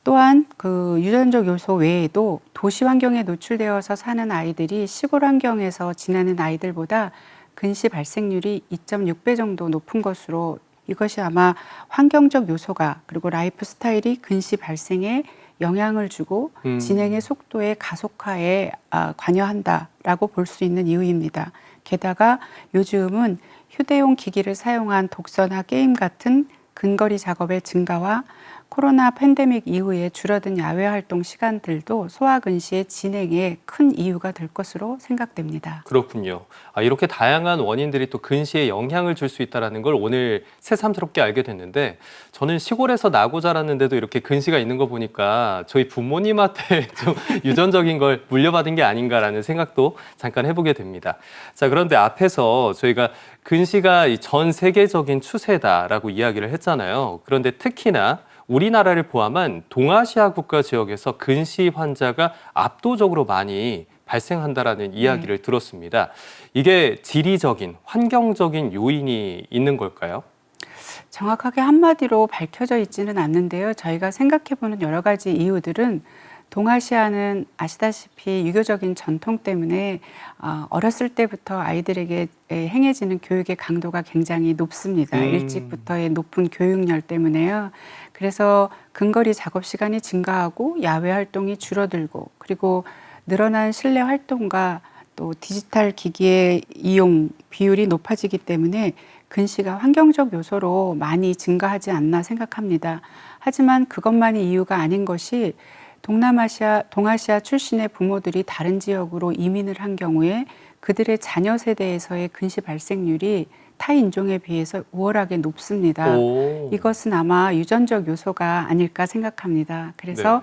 또한 그 유전적 요소 외에도 도시 환경에 노출되어서 사는 아이들이 시골 환경에서 지내는 아이들보다 근시 발생률이 2.6배 정도 높은 것으로, 이것이 아마 환경적 요소가 그리고 라이프 스타일이 근시 발생에 영향을 주고 진행의 속도의 가속화에 관여한다라고 볼 수 있는 이유입니다. 게다가 요즘은 휴대용 기기를 사용한 독서나 게임 같은 근거리 작업의 증가와 코로나 팬데믹 이후에 줄어든 야외 활동 시간들도 소아 근시의 진행에 큰 이유가 될 것으로 생각됩니다. 그렇군요. 이렇게 다양한 원인들이 또 근시에 영향을 줄 수 있다는 걸 오늘 새삼스럽게 알게 됐는데, 저는 시골에서 나고 자랐는데도 이렇게 근시가 있는 거 보니까 저희 부모님한테 좀 유전적인 걸 물려받은 게 아닌가라는 생각도 잠깐 해보게 됩니다. 자, 그런데 앞에서 저희가 근시가 전 세계적인 추세다라고 이야기를 했잖아요. 그런데 특히나 우리나라를 포함한 동아시아 국가 지역에서 근시 환자가 압도적으로 많이 발생한다라는 이야기를 들었습니다. 이게 지리적인, 환경적인 요인이 있는 걸까요? 정확하게 한마디로 밝혀져 있지는 않는데요. 저희가 생각해보는 여러 가지 이유들은 동아시아는 아시다시피 유교적인 전통 때문에 어렸을 때부터 아이들에게 행해지는 교육의 강도가 굉장히 높습니다. 일찍부터의 높은 교육열 때문에요. 그래서 근거리 작업 시간이 증가하고 야외 활동이 줄어들고, 그리고 늘어난 실내 활동과 또 디지털 기기의 이용 비율이 높아지기 때문에 근시가 환경적 요소로 많이 증가하지 않나 생각합니다. 하지만 그것만이 이유가 아닌 것이 동아시아 출신의 부모들이 다른 지역으로 이민을 한 경우에 그들의 자녀 세대에서의 근시 발생률이 타 인종에 비해서 우월하게 높습니다. 이것은 아마 유전적 요소가 아닐까 생각합니다. 그래서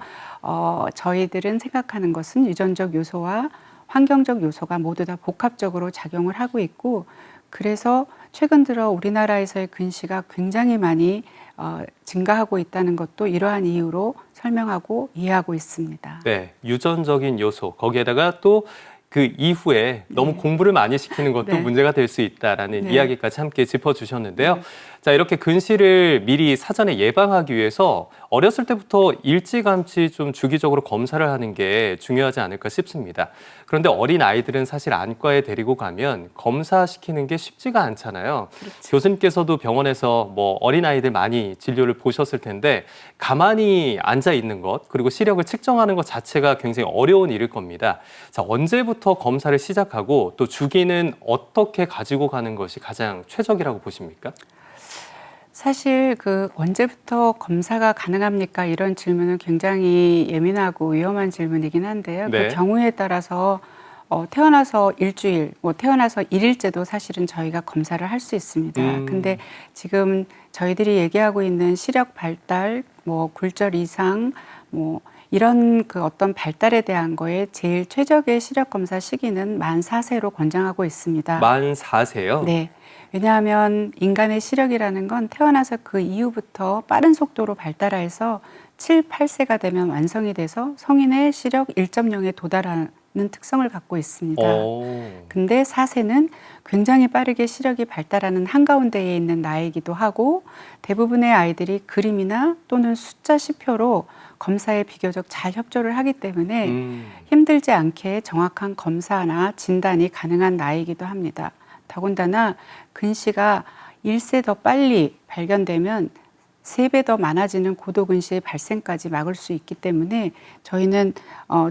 저희들은 생각하는 것은 유전적 요소와 환경적 요소가 모두 다 복합적으로 작용을 하고 있고, 그래서 최근 들어 우리나라에서의 근시가 굉장히 많이 증가하고 있다는 것도 이러한 이유로 설명하고 이해하고 있습니다. 네, 유전적인 요소, 거기에다가 또 그 이후에 너무 공부를 많이 시키는 것도 문제가 될 수 있다라는 이야기까지 함께 짚어주셨는데요. 자, 이렇게 근시를 미리 사전에 예방하기 위해서 어렸을 때부터 일찌감치 좀 주기적으로 검사를 하는 게 중요하지 않을까 싶습니다. 그런데 어린 아이들은 사실 안과에 데리고 가면 검사시키는 게 쉽지가 않잖아요. 교수님께서도 병원에서 뭐 어린 아이들 많이 진료를 보셨을 텐데 가만히 앉아 있는 것, 그리고 시력을 측정하는 것 자체가 굉장히 어려운 일일 겁니다. 자, 언제부터 검사를 시작하고 또 주기는 어떻게 가지고 가는 것이 가장 최적이라고 보십니까? 사실 언제부터 검사가 가능합니까? 이런 질문은 굉장히 예민하고 위험한 질문이긴 한데요. 그 경우에 따라서 태어나서 일주일, 태어나서 1일째도 사실은 저희가 검사를 할 수 있습니다. 근데 지금 저희들이 얘기하고 있는 시력 발달, 굴절 이상, 이런 어떤 발달에 대한 거에 제일 최적의 시력 검사 시기는 만 4세로 권장하고 있습니다. 만 4세요? 네. 왜냐하면 인간의 시력이라는 건 태어나서 그 이후부터 빠른 속도로 발달해서 7, 8세가 되면 완성이 돼서 성인의 시력 1.0에 도달하는 특성을 갖고 있습니다. 근데 4세는 굉장히 빠르게 시력이 발달하는 한가운데에 있는 나이이기도 하고, 대부분의 아이들이 그림이나 또는 숫자 시표로 검사에 비교적 잘 협조를 하기 때문에 힘들지 않게 정확한 검사나 진단이 가능한 나이이기도 합니다. 더군다나 근시가 1세 더 빨리 발견되면 3배 더 많아지는 고도근시의 발생까지 막을 수 있기 때문에 저희는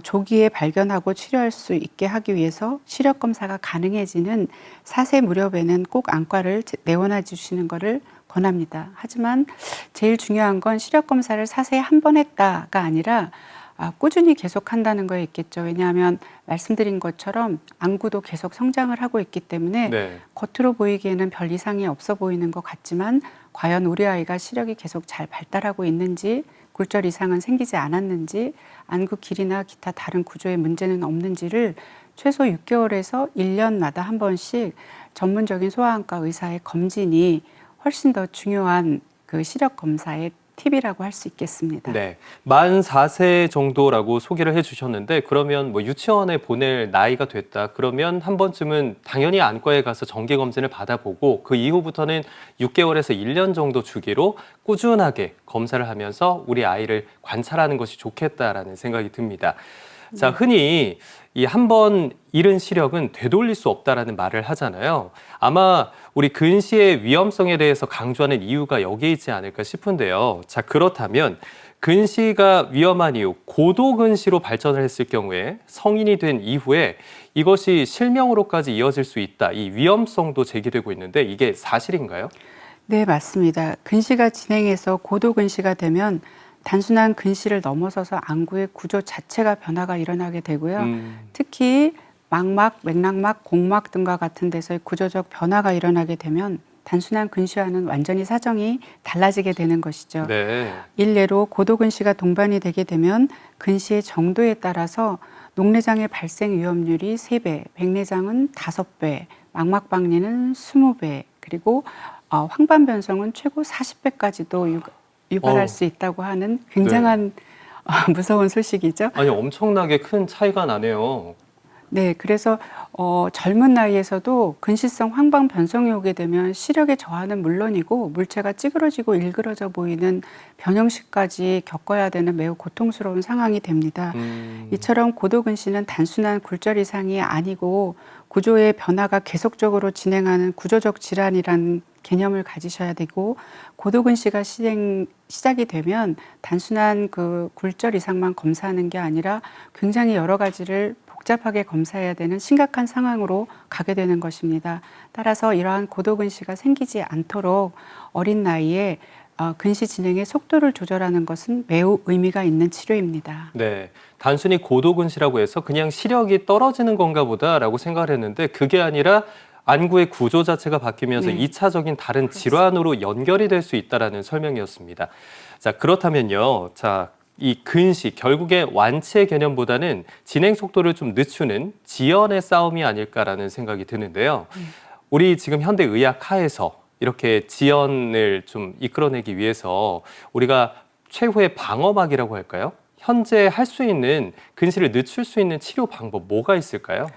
조기에 발견하고 치료할 수 있게 하기 위해서 시력 검사가 가능해지는 4세 무렵에는 꼭 안과를 내원해 주시는 것을 권합니다. 하지만 제일 중요한 건 시력 검사를 4세에 한 번 했다가 아니라 꾸준히 계속 한다는 거에 있겠죠. 왜냐하면 말씀드린 것처럼 안구도 계속 성장을 하고 있기 때문에 겉으로 보이기에는 별 이상이 없어 보이는 것 같지만 과연 우리 아이가 시력이 계속 잘 발달하고 있는지, 굴절 이상은 생기지 않았는지, 안구 길이나 기타 다른 구조에 문제는 없는지를 최소 6개월에서 1년마다 한 번씩 전문적인 소아안과 의사의 검진이 훨씬 더 중요한 시력 검사의 팁이라고 할 수 있겠습니다. 네, 만 4세 정도라고 소개를 해주셨는데, 그러면 유치원에 보낼 나이가 됐다 그러면 한 번쯤은 당연히 안과에 가서 정기 검진을 받아보고 그 이후부터는 6개월에서 1년 정도 주기로 꾸준하게 검사를 하면서 우리 아이를 관찰하는 것이 좋겠다라는 생각이 듭니다. 자, 흔히 이 한 번 잃은 시력은 되돌릴 수 없다라는 말을 하잖아요. 아마 우리 근시의 위험성에 대해서 강조하는 이유가 여기에 있지 않을까 싶은데요. 자, 그렇다면 근시가 위험한 이유, 고도근시로 발전을 했을 경우에 성인이 된 이후에 이것이 실명으로까지 이어질 수 있다. 이 위험성도 제기되고 있는데 이게 사실인가요? 네, 맞습니다. 근시가 진행해서 고도근시가 되면 단순한 근시를 넘어서서 안구의 구조 자체가 변화가 일어나게 되고요. 특히 망막, 맥락막, 공막 등과 같은 데서의 구조적 변화가 일어나게 되면 단순한 근시와는 완전히 사정이 달라지게 되는 것이죠. 일례로 고도근시가 동반이 되게 되면 근시의 정도에 따라서 녹내장의 발생 위험률이 3배, 백내장은 5배, 망막박리는 20배, 그리고 황반변성은 최고 40배까지도 유발할 수 있다고 하는 굉장한 무서운 소식이죠. 아니, 엄청나게 큰 차이가 나네요. 네, 그래서 젊은 나이에서도 근시성 황반 변성이 오게 되면 시력의 저하는 물론이고 물체가 찌그러지고 일그러져 보이는 변형식까지 겪어야 되는 매우 고통스러운 상황이 됩니다. 이처럼 고도근시는 단순한 굴절 이상이 아니고 구조의 변화가 계속적으로 진행하는 구조적 질환이라는 개념을 가지셔야 되고, 고도근시가 시작이 되면 단순한 굴절 이상만 검사하는 게 아니라 굉장히 여러 가지를 복잡하게 검사해야 되는 심각한 상황으로 가게 되는 것입니다. 따라서 이러한 고도근시가 생기지 않도록 어린 나이에 근시 진행의 속도를 조절하는 것은 매우 의미가 있는 치료입니다. 네, 단순히 고도근시라고 해서 그냥 시력이 떨어지는 건가 보다라고 생각을 했는데 그게 아니라 안구의 구조 자체가 바뀌면서 네. 2차적인 다른 질환으로 연결이 될 수 있다라는 설명이었습니다. 자, 그렇다면요. 자, 이 근시, 결국에 완치의 개념보다는 진행 속도를 좀 늦추는 지연의 싸움이 아닐까라는 생각이 드는데요. 우리 지금 현대 의학 하에서 이렇게 지연을 좀 이끌어내기 위해서 우리가 최후의 방어막이라고 할까요? 현재 할 수 있는 근시를 늦출 수 있는 치료 방법 뭐가 있을까요?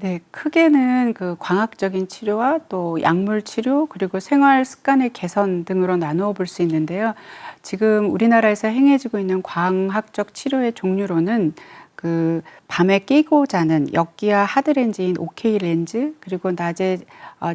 네, 크게는 그 광학적인 치료와 또 약물 치료 그리고 생활 습관의 개선 등으로 나누어 볼 수 있는데요. 지금 우리나라에서 행해지고 있는 광학적 치료의 종류로는 그 밤에 끼고 자는 역기와 하드렌즈인 OK 렌즈 그리고 낮에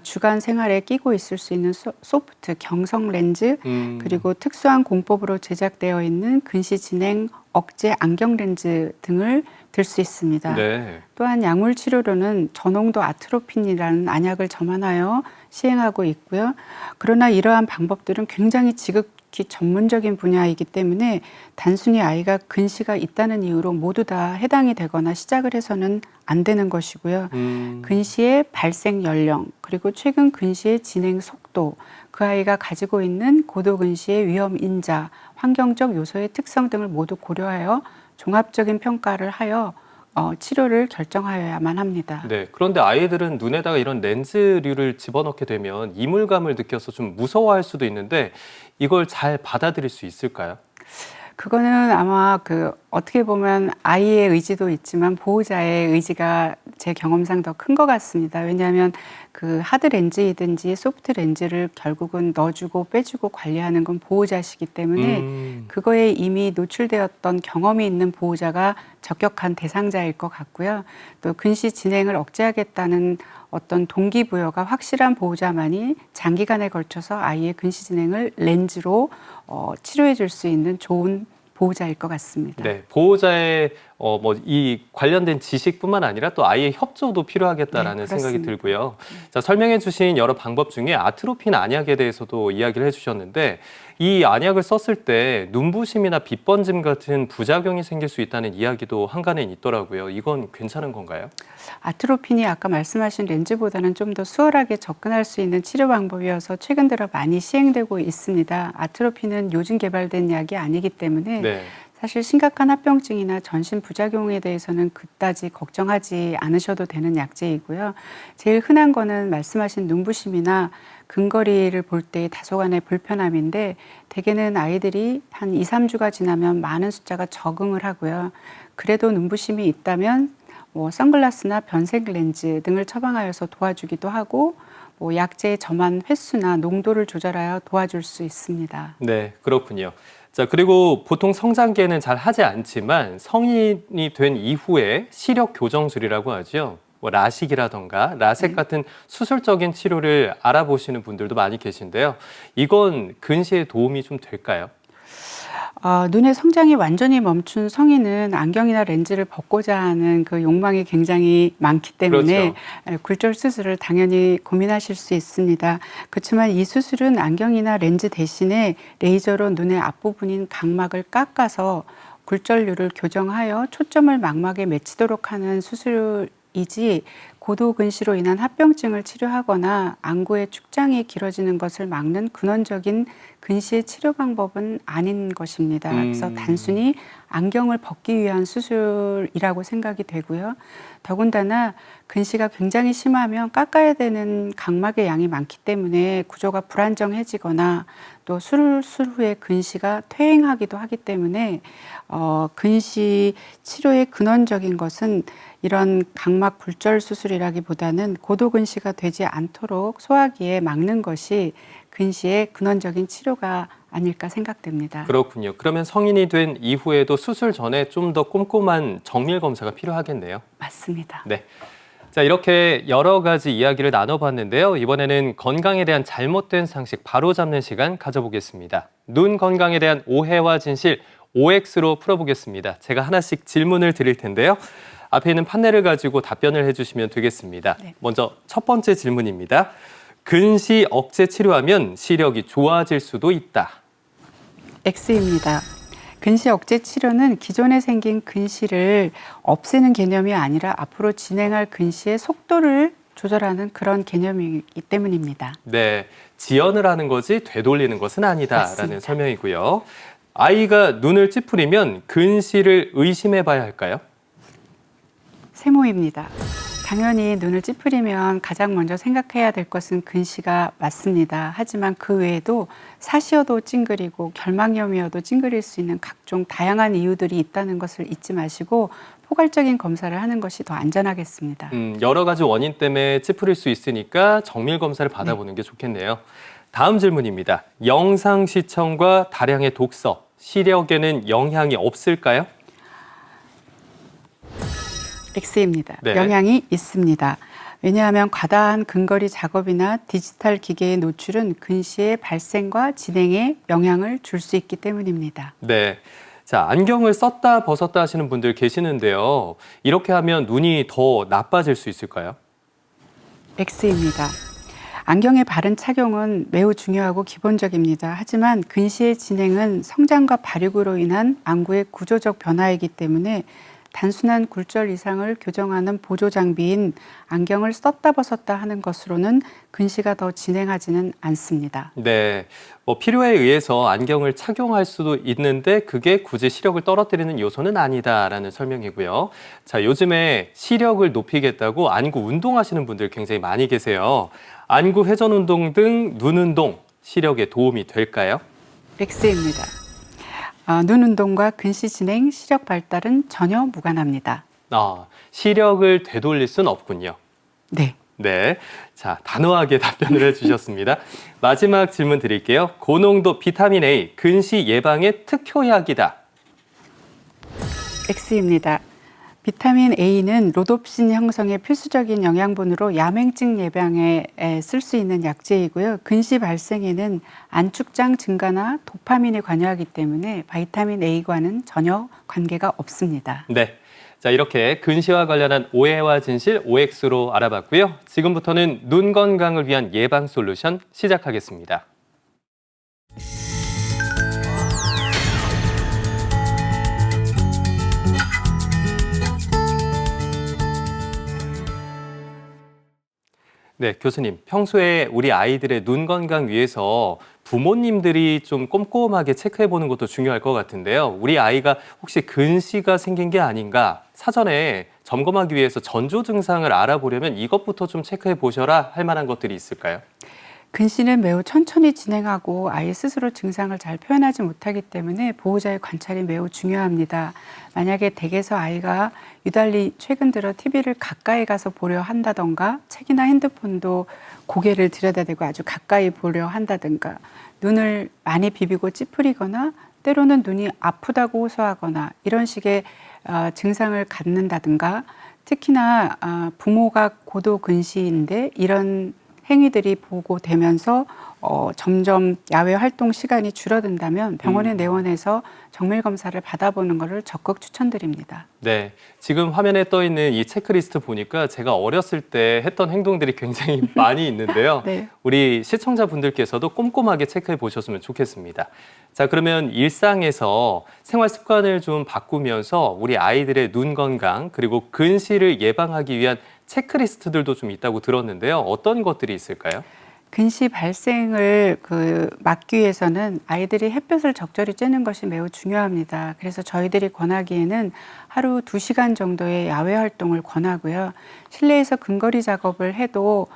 주간 생활에 끼고 있을 수 있는 소프트 경성 렌즈 그리고 특수한 공법으로 제작되어 있는 근시 진행 억제 안경 렌즈 등을 들 수 있습니다. 네. 또한 약물 치료로는 저농도 아트로핀이라는 안약을 점안하여 시행하고 있고요. 그러나 이러한 방법들은 굉장히 지극히 전문적인 분야이기 때문에 단순히 아이가 근시가 있다는 이유로 모두 다 해당이 되거나 시작을 해서는 안 되는 것이고요. 근시의 발생 연령 그리고 최근 근시의 진행 속도 그 아이가 가지고 있는 고도근시의 위험 인자, 환경적 요소의 특성 등을 모두 고려하여 종합적인 평가를 하여 치료를 결정하여야만 합니다. 네, 그런데 아이들은 눈에다가 이런 렌즈류를 집어넣게 되면 이물감을 느껴서 좀 무서워할 수도 있는데 이걸 잘 받아들일 수 있을까요? 그거는 아마 어떻게 보면 아이의 의지도 있지만 보호자의 의지가 제 경험상 더 큰 것 같습니다. 왜냐하면 그 하드 렌즈이든지 소프트 렌즈를 결국은 넣어주고 빼주고 관리하는 건 보호자시기 때문에 그거에 이미 노출되었던 경험이 있는 보호자가 적격한 대상자일 것 같고요. 또 근시 진행을 억제하겠다는 어떤 동기부여가 확실한 보호자만이 장기간에 걸쳐서 아이의 근시 진행을 렌즈로 치료해 줄 수 있는 좋은 보호자일 것 같습니다. 네, 보호자의 이 관련된 지식뿐만 아니라 또 아이의 협조도 필요하겠다라는 네, 생각이 그렇습니다. 들고요. 자, 설명해 주신 여러 방법 중에 아트로핀 안약에 대해서도 이야기를 해주셨는데 이 안약을 썼을 때 눈부심이나 빛번짐 같은 부작용이 생길 수 있다는 이야기도 한간엔 있더라고요. 이건 괜찮은 건가요? 아트로핀이 아까 말씀하신 렌즈보다는 좀 더 수월하게 접근할 수 있는 치료 방법이어서 최근 들어 많이 시행되고 있습니다. 아트로핀은 요즘 개발된 약이 아니기 때문에 네. 사실 심각한 합병증이나 전신 부작용에 대해서는 그다지 걱정하지 않으셔도 되는 약제이고요. 제일 흔한 거는 말씀하신 눈부심이나 근거리를 볼 때 다소간의 불편함인데 대개는 아이들이 한 2, 3주가 지나면 많은 숫자가 적응을 하고요. 그래도 눈부심이 있다면 선글라스나 변색 렌즈 등을 처방하여서 도와주기도 하고 약제의 점안 횟수나 농도를 조절하여 도와줄 수 있습니다. 네, 그렇군요. 자, 그리고 보통 성장기에는 잘 하지 않지만 성인이 된 이후에 시력 교정술이라고 하죠. 라식이라던가 라섹 같은 수술적인 치료를 알아보시는 분들도 많이 계신데요. 이건 근시에 도움이 좀 될까요? 눈의 성장이 완전히 멈춘 성인은 안경이나 렌즈를 벗고자 하는 그 욕망이 굉장히 많기 때문에 그렇죠. 굴절 수술을 당연히 고민하실 수 있습니다. 그렇지만 이 수술은 안경이나 렌즈 대신에 레이저로 눈의 앞부분인 각막을 깎아서 굴절률을 교정하여 초점을 망막에 맺히도록 하는 수술이지 고도근시로 인한 합병증을 치료하거나 안구의 축장이 길어지는 것을 막는 근원적인 근시의 치료 방법은 아닌 것입니다. 그래서 단순히 안경을 벗기 위한 수술이라고 생각이 되고요. 더군다나 근시가 굉장히 심하면 깎아야 되는 각막의 양이 많기 때문에 구조가 불안정해지거나 또 수술 후에 근시가 퇴행하기도 하기 때문에 근시 치료의 근원적인 것은 이런 각막 굴절 수술이라기보다는 고도근시가 되지 않도록 소화기에 막는 것이 근시의 근원적인 치료가 아닐까 생각됩니다. 그렇군요. 그러면 성인이 된 이후에도 수술 전에 좀 더 꼼꼼한 정밀 검사가 필요하겠네요. 맞습니다. 네. 자, 이렇게 여러 가지 이야기를 나눠봤는데요. 이번에는 건강에 대한 잘못된 상식 바로잡는 시간 가져보겠습니다. 눈 건강에 대한 오해와 진실 OX로 풀어보겠습니다. 제가 하나씩 질문을 드릴 텐데요. 앞에 있는 판넬을 가지고 답변을 해주시면 되겠습니다. 네. 먼저 첫 번째 질문입니다. 근시 억제 치료하면 시력이 좋아질 수도 있다. X입니다. 근시 억제 치료는 기존에 생긴 근시를 없애는 개념이 아니라 앞으로 진행할 근시의 속도를 조절하는 그런 개념이기 때문입니다. 네, 지연을 하는 거지 되돌리는 것은 아니다라는 맞습니다. 설명이고요. 아이가 눈을 찌푸리면 근시를 의심해 봐야 할까요? 세모입니다. 당연히 눈을 찌푸리면 가장 먼저 생각해야 될 것은 근시가 맞습니다. 하지만 그 외에도 사시여도 찡그리고 결막염이어도 찡그릴 수 있는 각종 다양한 이유들이 있다는 것을 잊지 마시고 포괄적인 검사를 하는 것이 더 안전하겠습니다. 여러 가지 원인 때문에 찌푸릴 수 있으니까 정밀 검사를 받아보는 게 좋겠네요. 다음 질문입니다. 영상 시청과 다량의 독서, 시력에는 영향이 없을까요? X입니다. 네. 영향이 있습니다. 왜냐하면 과다한 근거리 작업이나 디지털 기계의 노출은 근시의 발생과 진행에 영향을 줄 수 있기 때문입니다. 네. 자, 안경을 썼다 벗었다 하시는 분들 계시는데요. 이렇게 하면 눈이 더 나빠질 수 있을까요? X입니다. 안경의 바른 착용은 매우 중요하고 기본적입니다. 하지만 근시의 진행은 성장과 발육으로 인한 안구의 구조적 변화이기 때문에 단순한 굴절 이상을 교정하는 보조 장비인 안경을 썼다 벗었다 하는 것으로는 근시가 더 진행하지는 않습니다. 네, 필요에 의해서 안경을 착용할 수도 있는데 그게 굳이 시력을 떨어뜨리는 요소는 아니다라는 설명이고요. 자, 요즘에 시력을 높이겠다고 안구 운동하시는 분들 굉장히 많이 계세요. 안구 회전 운동 등 눈 운동, 시력에 도움이 될까요? X입니다. 눈 운동과 근시 진행, 시력 발달은 전혀 무관합니다. 시력을 되돌릴 순 없군요. 네. 네, 자, 단호하게 답변을 해주셨습니다. 마지막 질문 드릴게요. 고농도 비타민 A, 근시 예방의 특효약이다. X입니다. 비타민 A는 로놉신 형성의 필수적인 영양분으로 야맹증 예방에 쓸 수 있는 약재이고요. 근시 발생에는 안축장 증가나 도파민이 관여하기 때문에 비타민 A과는 전혀 관계가 없습니다. 네, 자, 이렇게 근시와 관련한 오해와 진실 OX로 알아봤고요. 지금부터는 눈 건강을 위한 예방 솔루션 시작하겠습니다. 네, 교수님, 평소에 우리 아이들의 눈 건강 위해서 부모님들이 좀 꼼꼼하게 체크해 보는 것도 중요할 것 같은데요. 우리 아이가 혹시 근시가 생긴 게 아닌가 사전에 점검하기 위해서 전조 증상을 알아보려면 이것부터 좀 체크해 보셔라 할 만한 것들이 있을까요? 근시는 매우 천천히 진행하고 아이 스스로 증상을 잘 표현하지 못하기 때문에 보호자의 관찰이 매우 중요합니다. 만약에 댁에서 아이가 유달리 최근 들어 TV를 가까이 가서 보려 한다던가 책이나 핸드폰도 고개를 들여다대고 아주 가까이 보려 한다든가 눈을 많이 비비고 찌푸리거나 때로는 눈이 아프다고 호소하거나 이런 식의 증상을 갖는다든가 특히나 부모가 고도 근시인데 이런 행위들이 보고되면서 점점 야외 활동 시간이 줄어든다면 병원에 내원해서 정밀 검사를 받아보는 것을 적극 추천드립니다. 네, 지금 화면에 떠 있는 이 체크리스트 보니까 제가 어렸을 때 했던 행동들이 굉장히 많이 있는데요. 네. 우리 시청자분들께서도 꼼꼼하게 체크해 보셨으면 좋겠습니다. 자, 그러면 일상에서 생활 습관을 좀 바꾸면서 우리 아이들의 눈 건강 그리고 근시를 예방하기 위한 체크리스트들도 좀 있다고 들었는데요. 어떤 것들이 있을까요? 근시 발생을 막기 위해서는 아이들이 햇볕을 적절히 쬐는 것이 매우 중요합니다. 그래서 저희들이 권하기에는 하루 2시간 정도의 야외 활동을 권하고요. 실내에서 근거리 작업을 해도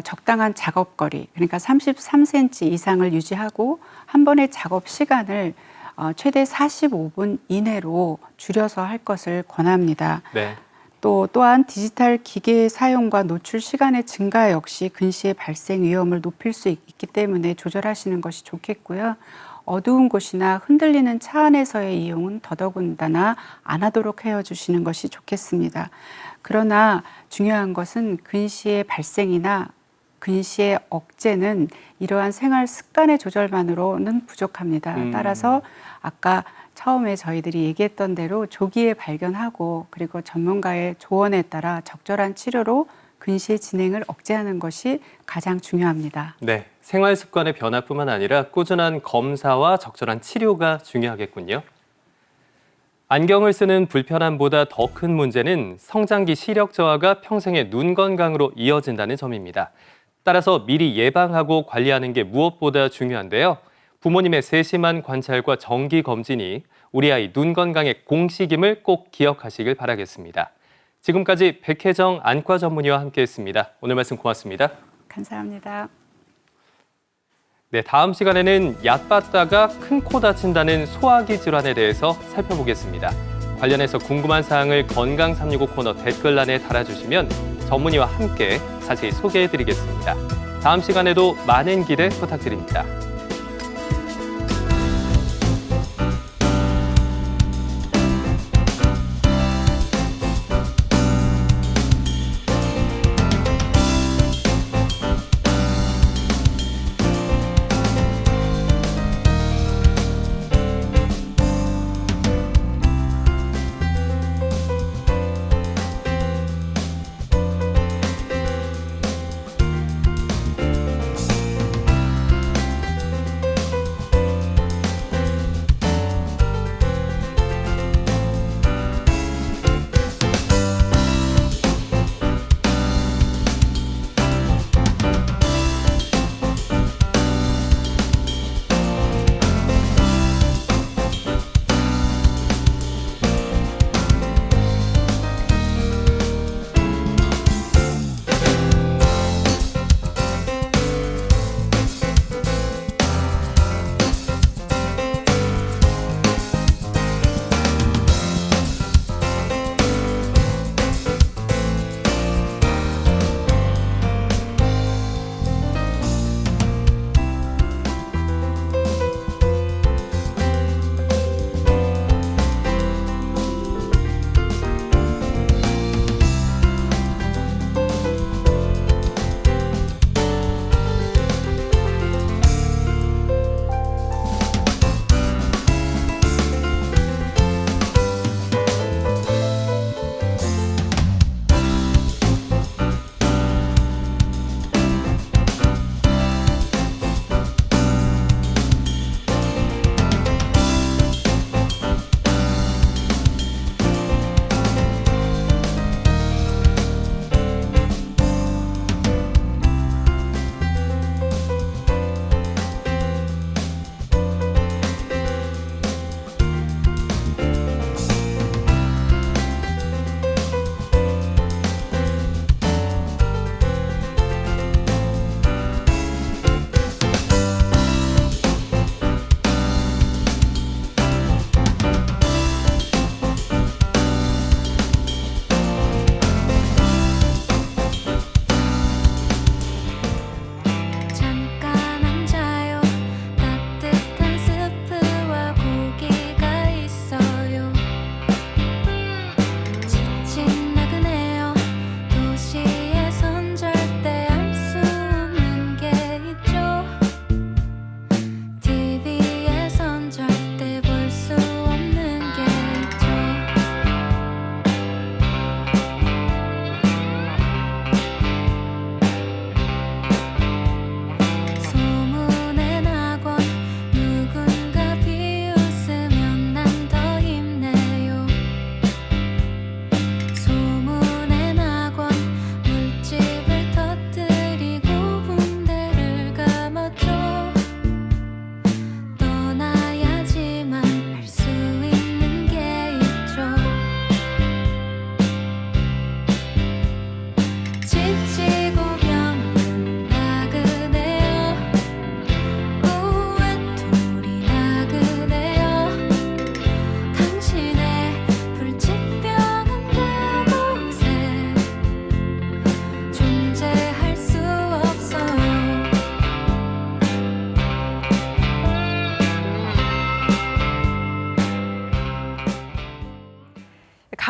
적당한 작업거리, 그러니까 33cm 이상을 유지하고 한 번의 작업 시간을 최대 45분 이내로 줄여서 할 것을 권합니다. 네. 또한 디지털 기계의 사용과 노출 시간의 증가 역시 근시의 발생 위험을 높일 수 있기 때문에 조절하시는 것이 좋겠고요. 어두운 곳이나 흔들리는 차 안에서의 이용은 더더군다나 안 하도록 헤어주시는 것이 좋겠습니다. 그러나 중요한 것은 근시의 발생이나 근시의 억제는 이러한 생활 습관의 조절만으로는 부족합니다. 따라서 아까 처음에 저희들이 얘기했던 대로 조기에 발견하고 그리고 전문가의 조언에 따라 적절한 치료로 근시의 진행을 억제하는 것이 가장 중요합니다. 네, 생활 습관의 변화뿐만 아니라 꾸준한 검사와 적절한 치료가 중요하겠군요. 안경을 쓰는 불편함보다 더 큰 문제는 성장기 시력 저하가 평생의 눈 건강으로 이어진다는 점입니다. 따라서 미리 예방하고 관리하는 게 무엇보다 중요한데요. 부모님의 세심한 관찰과 정기 검진이 우리 아이 눈 건강의 공식임을 꼭 기억하시길 바라겠습니다. 지금까지 백혜정 안과 전문의와 함께했습니다. 오늘 말씀 고맙습니다. 감사합니다. 네, 다음 시간에는 얕봤다가 큰 코 다친다는 소화기 질환에 대해서 살펴보겠습니다. 관련해서 궁금한 사항을 건강365 코너 댓글란에 달아주시면 전문의와 함께 자세히 소개해드리겠습니다. 다음 시간에도 많은 기대 부탁드립니다.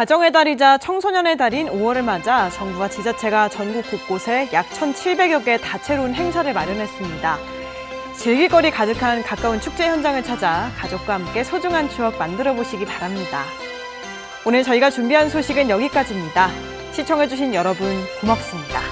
가정의 달이자 청소년의 달인 5월을 맞아 정부와 지자체가 전국 곳곳에 약 1,700여 개 다채로운 행사를 마련했습니다. 즐길거리 가득한 가까운 축제 현장을 찾아 가족과 함께 소중한 추억 만들어 보시기 바랍니다. 오늘 저희가 준비한 소식은 여기까지입니다. 시청해주신 여러분 고맙습니다.